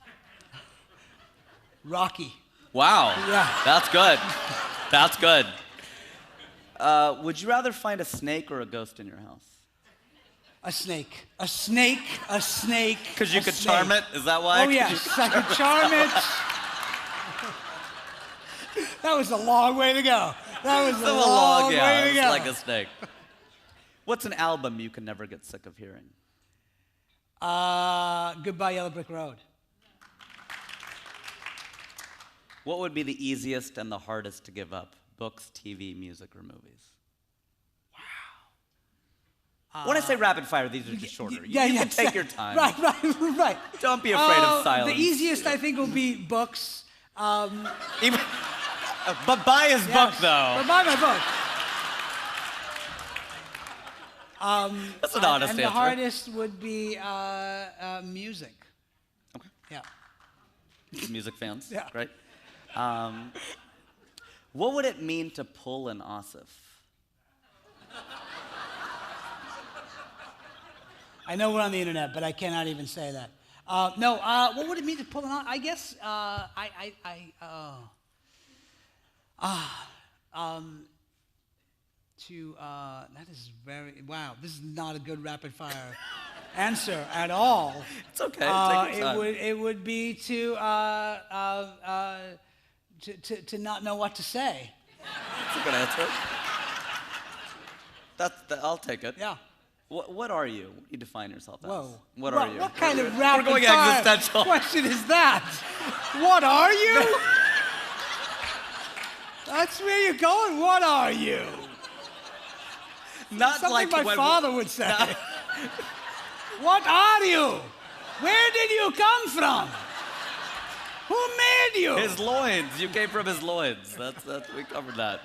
Rocky. Wow. Yeah. That's good. That's good. Would you rather find a snake or a ghost in your house? A snake. A snake. A snake. Because you a could snake. charm it? Is that why? Oh, yes. I could charm it. That was a long way to go. That was a long way to it's go. like a snake. What's an album you can never get sick of hearing? Goodbye Yellow Brick Road. What would be the easiest and the hardest to give up? Books, TV, music, or movies? Wow. When I say rapid fire, these are just shorter. You can take your time. Right. Don't be afraid of silence. The easiest, I think, will be books. But buy his book, though. But buy my book. That's an honest and answer. the hardest would be music. Okay. Yeah. Music fans. Yeah. Great. What would it mean to pull an Aasif? I know we're on the internet, but I cannot even say that. What would it mean to pull an Aasif? I guess that is very, wow, this is not a good rapid fire answer at all. It's okay. Take your time. It would be to not know what to say. That's a good answer. I'll take it. Yeah. What are you? What do you define yourself as? Whoa. What are you? What kind of rapid going fire existential. question is that? What are you? That's where you're going. What are you? Not Something like my when- father would say. What are you? Where did you come from? Who made you? His loins. You came from his loins. That's we covered that.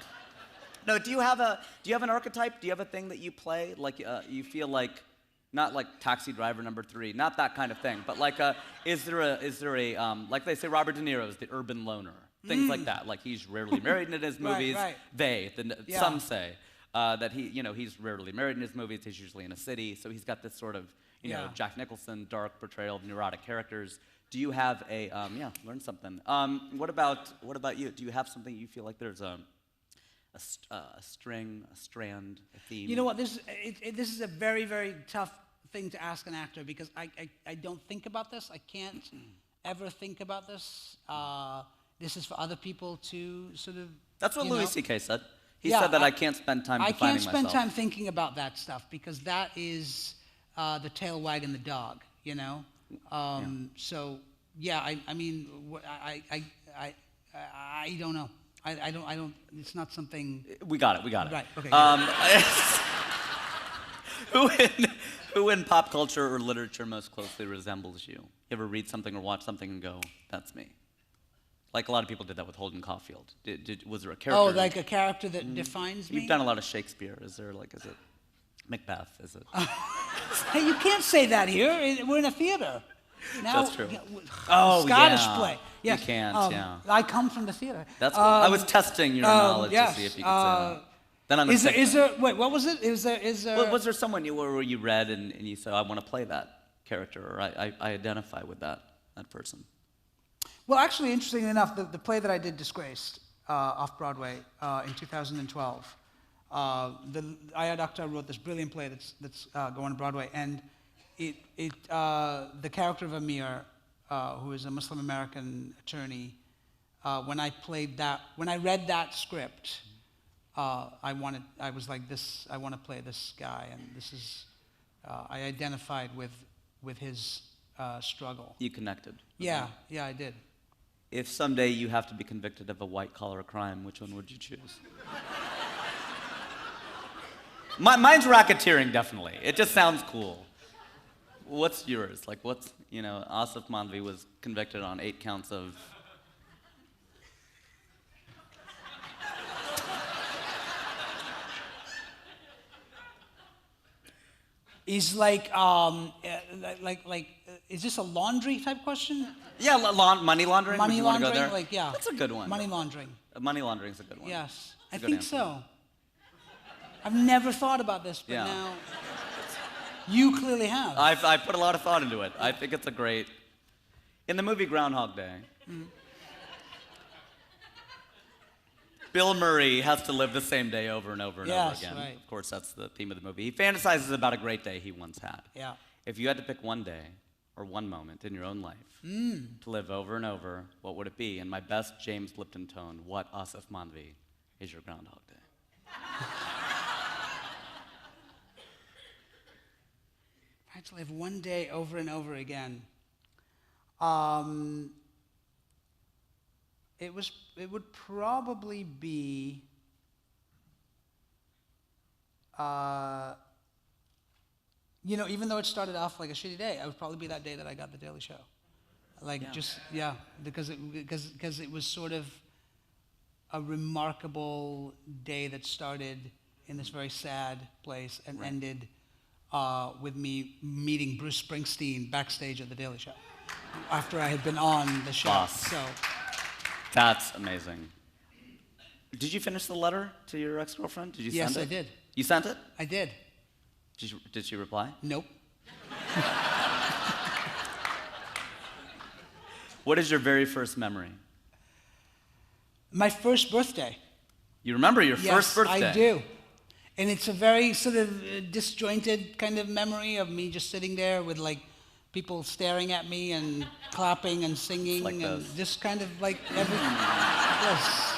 No, do you have an archetype? Do you have a thing that you play? Like you feel like, not like Taxi Driver #3, not that kind of thing, but like is there a like they say Robert De Niro is the urban loner, things like that. Like he's rarely married in his movies. Right. Some say that he's rarely married in his movies. He's usually in a city, so he's got this sort of Jack Nicholson dark portrayal of neurotic characters. Do you have a learn something? What about you? Do you have something you feel like there's a string, a strand, a theme? You know what? This is a very, very tough thing to ask an actor because I don't think about this. I can't ever think about this. This is for other people to sort of. That's what Louis C.K. said. He Yeah, said that I can't spend time defining myself. I can't spend time thinking about that stuff because that is the tail wagging the dog, you know. So yeah, I mean, I don't know. I don't. It's not something. We got it. Right. Okay. Who in pop culture or literature most closely resembles you? You ever read something or watch something and go, "That's me"? Like a lot of people did that with Holden Caulfield. Was there a character? Oh, like a character that defines me? You've done a lot of Shakespeare. Is it Macbeth? Is it? Hey, you can't say that here. We're in a theater. Now, That's true. yeah, Oh, Scottish yeah. play. Yes. You can't, yeah. I come from the theater. That's cool. I was testing your knowledge yes, to see if you could say that. Then I'm Is there, gonna is there, wait, what was it? Is there, was there someone where you read and you said, I want to play that character, or I identify with that person? well, actually, interestingly enough, the play that I did, Disgraced, off-Broadway, in 2012, Aya Akhtar wrote this brilliant play that's going to Broadway, and the character of Amir, who is a Muslim-American attorney, when I read that script, I was like, I want to play this guy, and this is, I identified with his struggle. You connected. Yeah, I did. If someday you have to be convicted of a white-collar crime, which one would you choose? Mine's racketeering, definitely. It just sounds cool. What's yours? Like, Aasif Mandvi was convicted on 8 counts of... Is is this a laundry type question? Yeah, money laundering. Money Would you want to go laundering, there? yeah. That's a good one. Money laundering. Money laundering's a good one. Yes, I It's a good think answer. so. I've never thought about this, but Yeah. now you clearly have. I put a lot of thought into it. I think it's a great... In the movie Groundhog Day, Bill Murray has to live the same day over and over and over Yes, again. right. Of course, that's the theme of the movie. He fantasizes about a great day he once had. Yeah. If you had to pick one day or one moment in your own life to live over and over, what would it be? In my best James Lipton tone, what Aasif Mandvi is your Groundhog Day? I had to live one day over and over again. It would probably be even though it started off like a shitty day, it would probably be that day that I got the Daily Show. Because it was sort of a remarkable day that started in this very sad place and ended with me meeting Bruce Springsteen backstage at the Daily Show after I had been on the show. Boss. So That's amazing. Did you finish the letter to your ex-girlfriend? Did you send it? Yes, I did. You sent it? I did. Did she reply? Nope. What is your very first memory? My first birthday. You remember your Yes, first birthday? I do. And it's a very sort of disjointed kind of memory of me just sitting there with like people staring at me and clapping and singing Like and this. just kind of like everything. Yes.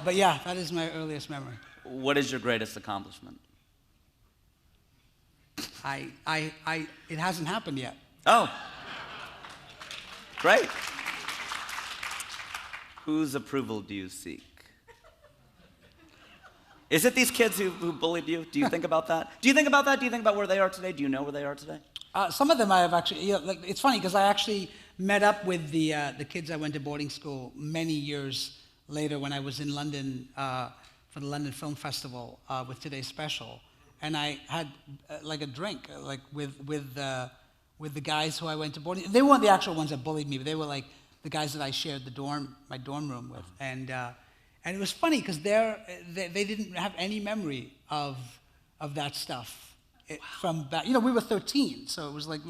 But yeah, that is my earliest memory. What is your greatest accomplishment? It hasn't happened yet. Oh. Great. Whose approval do you seek? Is it these kids who bullied you? Do you think about that? Do you think about that? Do you think about where they are today? Do you know where they are today? Some of them I have actually, it's funny because I actually met up with the kids I went to boarding school many years later when I was in London for the London Film Festival with Today's Special. And I had like a drink with the guys who I went to boarding. They weren't the actual ones that bullied me, but they were like the guys that I shared my dorm room with. And it was funny because they didn't have any memory of that stuff from back. We were 13, so it was like,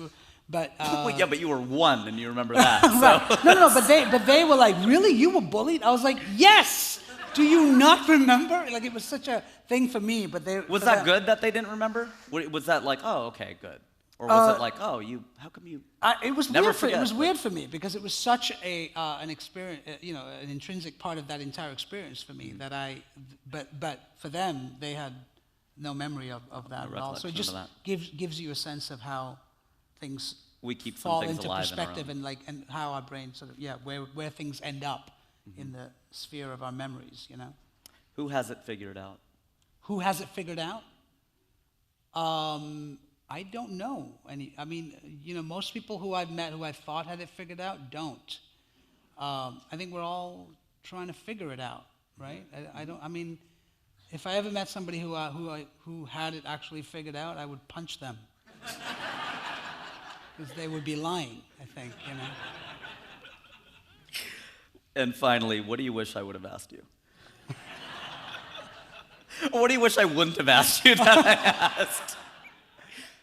but. Well, yeah, but you were 1 and you remember that. Right. No, but they were like, really? You were bullied? I was like, yes. Do you not remember? Like it was such a thing for me, but they. Was that good that they didn't remember? Was that like, oh, okay, good? Or was it like, oh, how come you it was never weird forget? It was weird for me because it was such an experience, an intrinsic part of that entire experience for me that but for them, they had no memory of that at all. So it just gives you a sense of how things we keep some fall things into alive perspective in our own. and how our brain sort of, where things end up in the sphere of our memories, Who has it figured out? Who has it figured out? I don't know any. I mean, most people who I've met who I thought had it figured out don't. I think we're all trying to figure it out, right? I mean, if I ever met somebody who had it actually figured out, I would punch them. because they would be lying, I think, you know. And finally, what do you wish I would have asked you? Or what do you wish I wouldn't have asked you that I asked?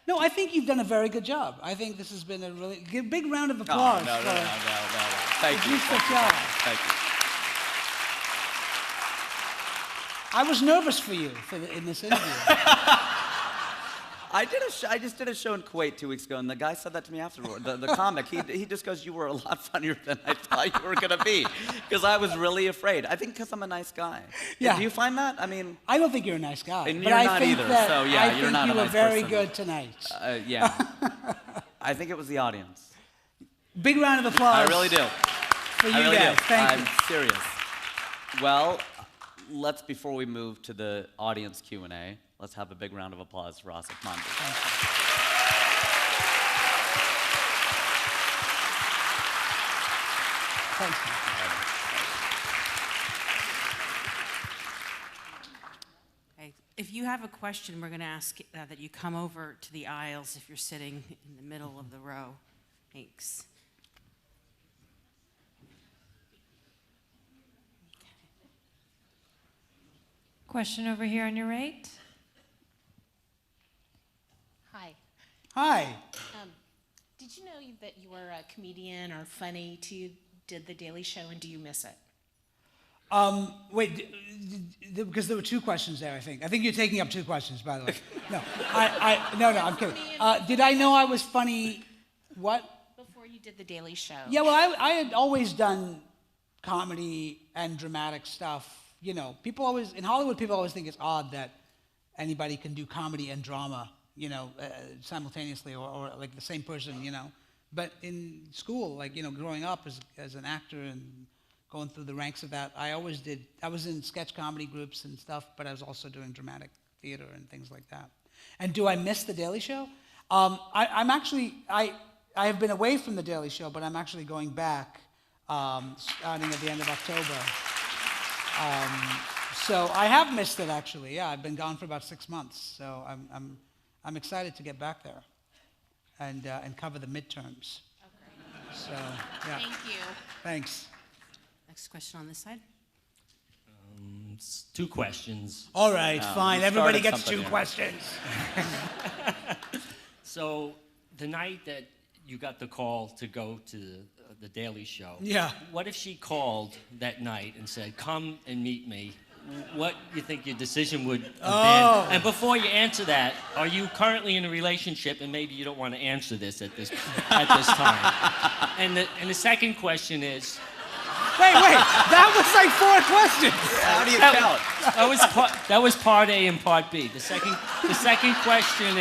No, I think you've done a very good job. I think this has been a really big round of applause. No. for Thank you. Rajiv Satyal. Thank you. I was nervous for you in this interview. I just did a show in Kuwait 2 weeks ago, and the guy said that to me afterward. The comic, he just goes, "You were a lot funnier than I thought you were gonna be," because I was really afraid. I think because I'm a nice guy. Yeah. Do you find that? I mean, I don't think you're a nice guy. And but you're I not think either, that, so yeah, I you're think not a you were nice very person. good tonight. yeah. I think it was the audience. Big round of applause. I really do. For you I really guys. do. Thank I'm you. serious. Well, before we move to the audience Q&A, let's have a big round of applause for Aasif Mandvi. Thanks. Okay. If you have a question, we're going to ask that you come over to the aisles if you're sitting in the middle of the row. Thanks. Question over here on your right. Hi. Hi. Did you know that you were a comedian or funny till you did The Daily Show, and do you miss it? Wait, because there were two questions there, I think. I think you're taking up two questions, by the way. No, no, I'm kidding. Did I know I was funny? What? Before you did The Daily Show. Yeah, well, I had always done comedy and dramatic stuff. You know, in Hollywood, people always think it's odd that anybody can do comedy and drama, you know, simultaneously, or like the same person, you know. But in school, like, you know, growing up as an actor and going through the ranks of that, I was in sketch comedy groups and stuff, but I was also doing dramatic theater and things like that. And do I miss The Daily Show? I have been away from The Daily Show, but I'm actually going back starting at the end of October. So I have missed it, actually. Yeah, I've been gone for about 6 months, so I'm excited to get back there and cover the midterms. Okay. So yeah. Thank you. Thanks. Next question on this side. Two questions. All right, fine. you Everybody started gets two something. questions. So the night that you got the call to go to the Daily Show, Yeah. what if she called that night and said, "Come and meet me"? What do you think your decision would have been? And before you answer that, are you currently in a relationship? And maybe you don't want to answer this at this time. And the second question is, Wait, that was like 4 questions. How do you count? that was part A and part B. The second question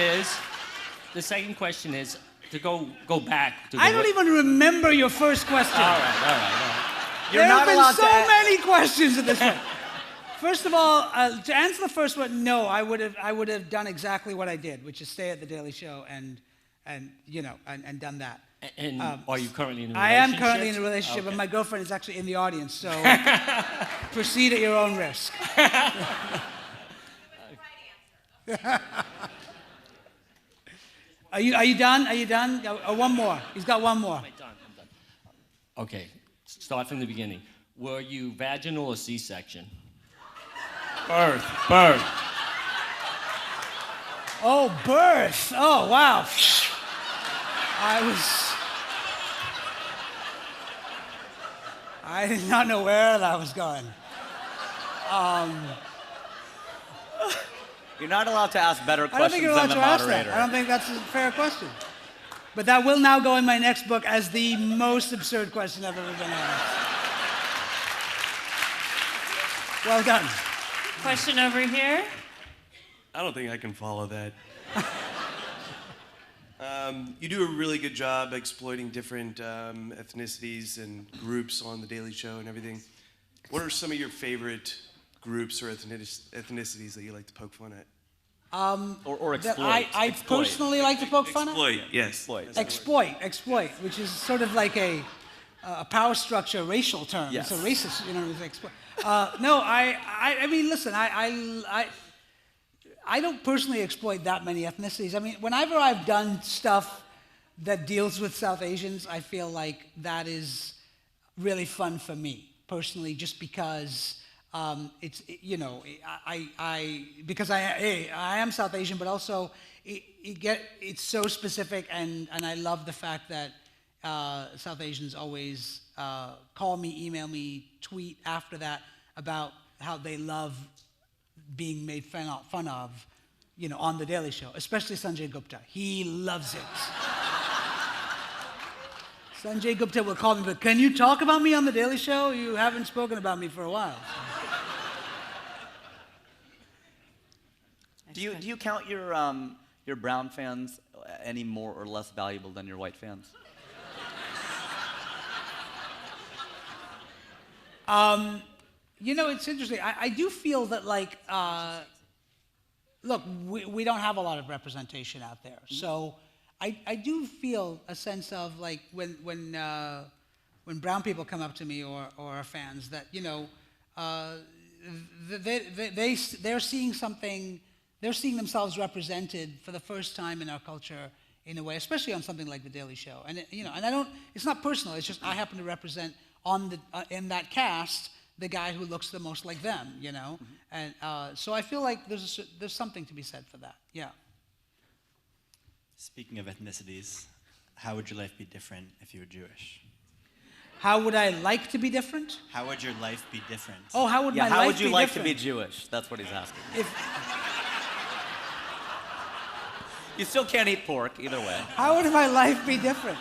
is to go back. I don't even remember your first question. All right. You're there not have allowed been so to. many questions at this point. First of all, to answer the first one, no, I would have done exactly what I did, which is stay at the Daily Show and done that. And are you currently in a relationship? I am currently in a relationship, Okay. and my girlfriend is actually in the audience, so proceed at your own risk. Are you done? Are you done? One more. He's got one more. I'm done. Okay, start from the beginning. Were you vaginal or C-section? Birth. Oh, birth. Oh, wow. I did not know where that was going. You're not allowed to ask better I don't questions think you're allowed than to the ask that. moderator. I don't think that's a fair question. But that will now go in my next book as the most absurd question I've ever been asked. Well done. Question over here. I don't think I can follow that. You do a really good job exploiting different ethnicities and groups on The Daily Show and everything. What are some of your favorite groups or ethnicities that you like to poke fun at? Or That exploit. I Exploit. personally like to poke fun at. Exploit, yes. Exploit. Exploit, which is sort of like a power structure racial term. Yes. It's a racist, it's exploit. No, I mean, listen, I don't personally exploit that many ethnicities. I mean, whenever I've done stuff that deals with South Asians, I feel like that is really fun for me personally, just because because I am South Asian, but also it's so specific, and I love the fact that South Asians always call me, email me, tweet after that about how they love being made fun of, on The Daily Show, especially Sanjay Gupta. He loves it. Sanjay Gupta will call me, but can you talk about me on The Daily Show? You haven't spoken about me for a while. Do you count your brown fans any more or less valuable than your white fans? It's interesting. I do feel that, look, we don't have a lot of representation out there. So I do feel a sense of, when brown people come up to me or are fans, that, they're seeing something, they're seeing themselves represented for the first time in our culture in a way, especially on something like The Daily Show. And, and I don't, it's not personal, it's just I happen to represent in that cast the guy who looks the most like them, And so I feel like there's something to be said for that, yeah. Speaking of ethnicities, how would your life be different if you were Jewish? How would I like to be different? How would your life be different? Oh, how would my life be different? How would you like to be Jewish? That's what he's asking. You still can't eat pork, either way. How would my life be different?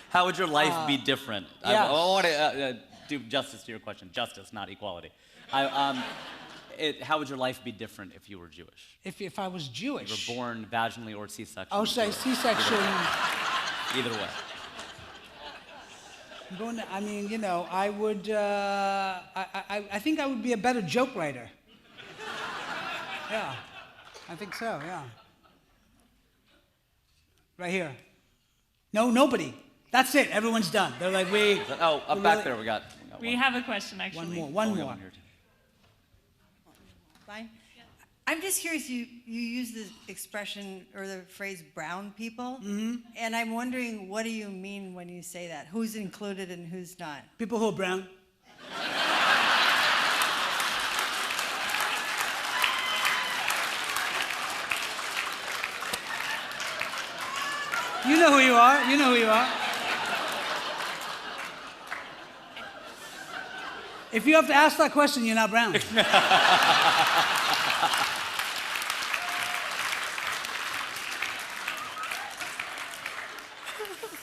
How would your life be different? Yes. I want to do justice to your question. Justice, not equality. How would your life be different if you were Jewish? If I was Jewish? You were born vaginally or C-section. Oh, say C-section. Either way. I would, I think I would be a better joke writer. Yeah, I think so, yeah. Right here. No, nobody. That's it, everyone's done. They're like, up back there, we got We have a question, actually. One more. Fine. I'm just curious, you use the expression or the phrase brown people, and I'm wondering, what do you mean when you say that? Who's included and who's not? People who are brown. You know who you are. If you have to ask that question, you're not brown.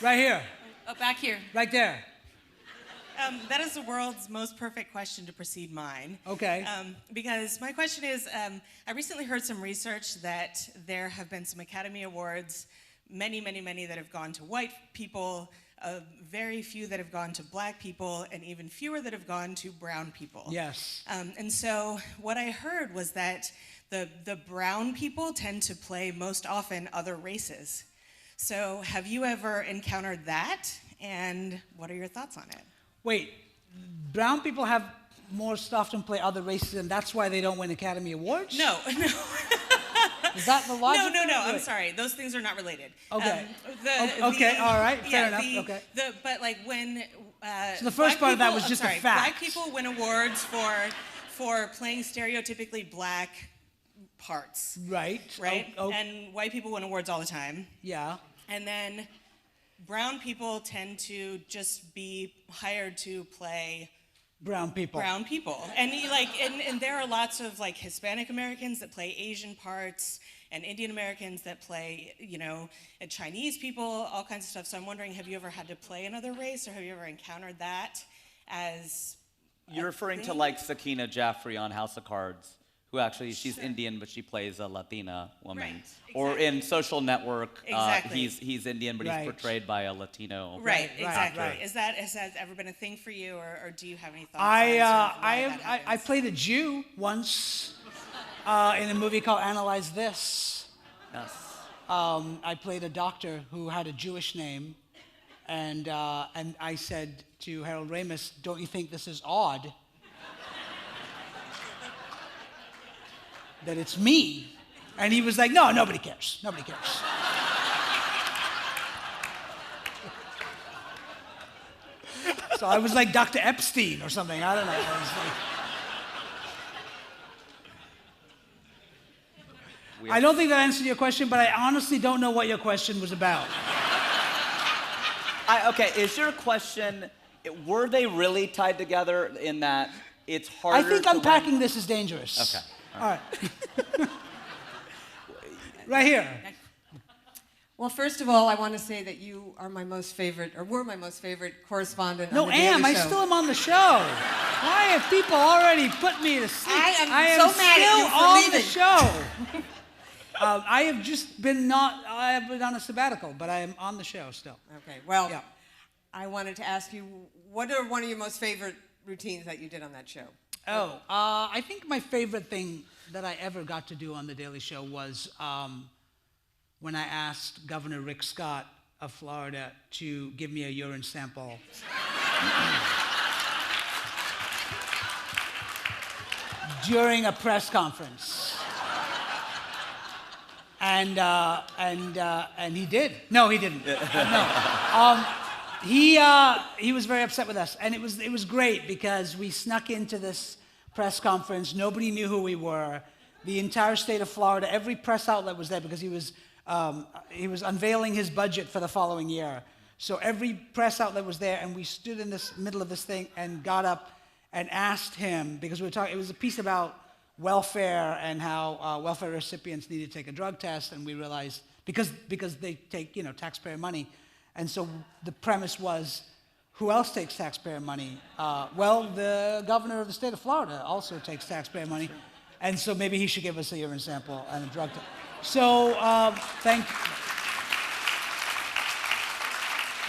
Right here. Oh, back here. Right there. That is the world's most perfect question to precede mine. Okay. Because my question is, I recently heard some research that there have been some Academy Awards, many that have gone to white people, very few that have gone to black people, and even fewer that have gone to brown people. Yes. And so what I heard was that the brown people tend to play most often other races. So have you ever encountered that, and what are your thoughts on it? Wait, brown people have more stuff to play other races, and that's why they don't win Academy Awards? No. Is that the logic? No, I'm sorry. Those things are not related. Okay. All right, fair enough, okay. But when so the first part of that was just a fact. Black people win awards for playing stereotypically black parts. Right. And white people win awards all the time. Yeah. And then brown people tend to just be hired to play brown people. And there are lots of Hispanic Americans that play Asian parts, and Indian Americans that play, and Chinese people, all kinds of stuff. So I'm wondering, have you ever had to play another race, or have you ever encountered that as You're referring thing? to Sakina Jaffrey on House of Cards, who actually, she's Indian, but she plays a Latina woman. Right, Or exactly. in Social Network, Exactly. he's Indian, but he's portrayed by a Latino. Right, exactly. right. Has that ever been a thing for you, or do you have any thoughts I on why that happens? played a Jew once in a movie called Analyze This. Yes. I played a doctor who had a Jewish name, and I said to Harold Ramis, "Don't you think this is odd? That it's me And he was like, no, nobody cares. Nobody cares. So I was like Dr. Epstein or something. I don't know. I was like, I don't think that answered your question, but I honestly don't know what your question was about. Okay, is your question, were they really tied together in that it's harder I think to unpacking this is dangerous. Okay. All right. Right here. Well, first of all, I want to say that you are my most favorite, or were my most favorite correspondent on No, the Daily I Show. still am on the show. Why have people already put me to sleep? I am so mad at you for on leaving. the show. I have just been I have been on a sabbatical, but I am on the show still. Okay, well, Yeah. I wanted to ask you, what are one of your most favorite routines that you did on that show? I think my favorite thing that I ever got to do on The Daily Show was when I asked Governor Rick Scott of Florida to give me a urine sample. During a press conference. And he did. No, he didn't. No. He was very upset with us, and it was great because we snuck into this press conference. Nobody knew who we were. The entire state of Florida, every press outlet was there because he was unveiling his budget for the following year. So every press outlet was there, and we stood in this middle of this thing and got up and asked him, because we were talking. It was a piece about welfare and how welfare recipients need to take a drug test, and we realized because they take taxpayer money. And so the premise was, who else takes taxpayer money? Well, the governor of the state of Florida also takes taxpayer money. And so maybe he should give us a urine sample and a drug test. So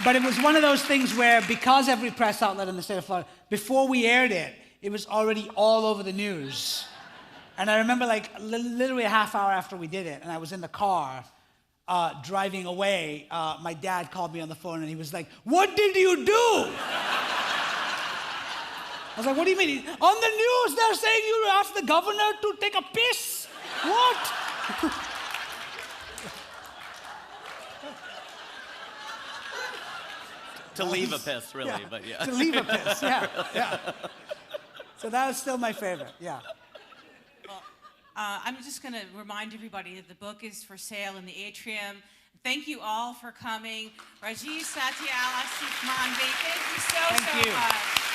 But it was one of those things where, because every press outlet in the state of Florida, before we aired it, it was already all over the news. And I remember literally a half hour after we did it, and I was in the car, driving away, my dad called me on the phone and he was like, "What did you do?" I was like, "What do you mean?" "On the news, they're saying you asked the governor to take a piss." "What?" To leave a piss, really, Yeah, but yeah. To leave a piss, yeah. So that was still my favorite, yeah. I'm just going to remind everybody that the book is for sale in the atrium. Thank you all for coming. Rajiv Satyal, Aasif Mandvi, thank you so much.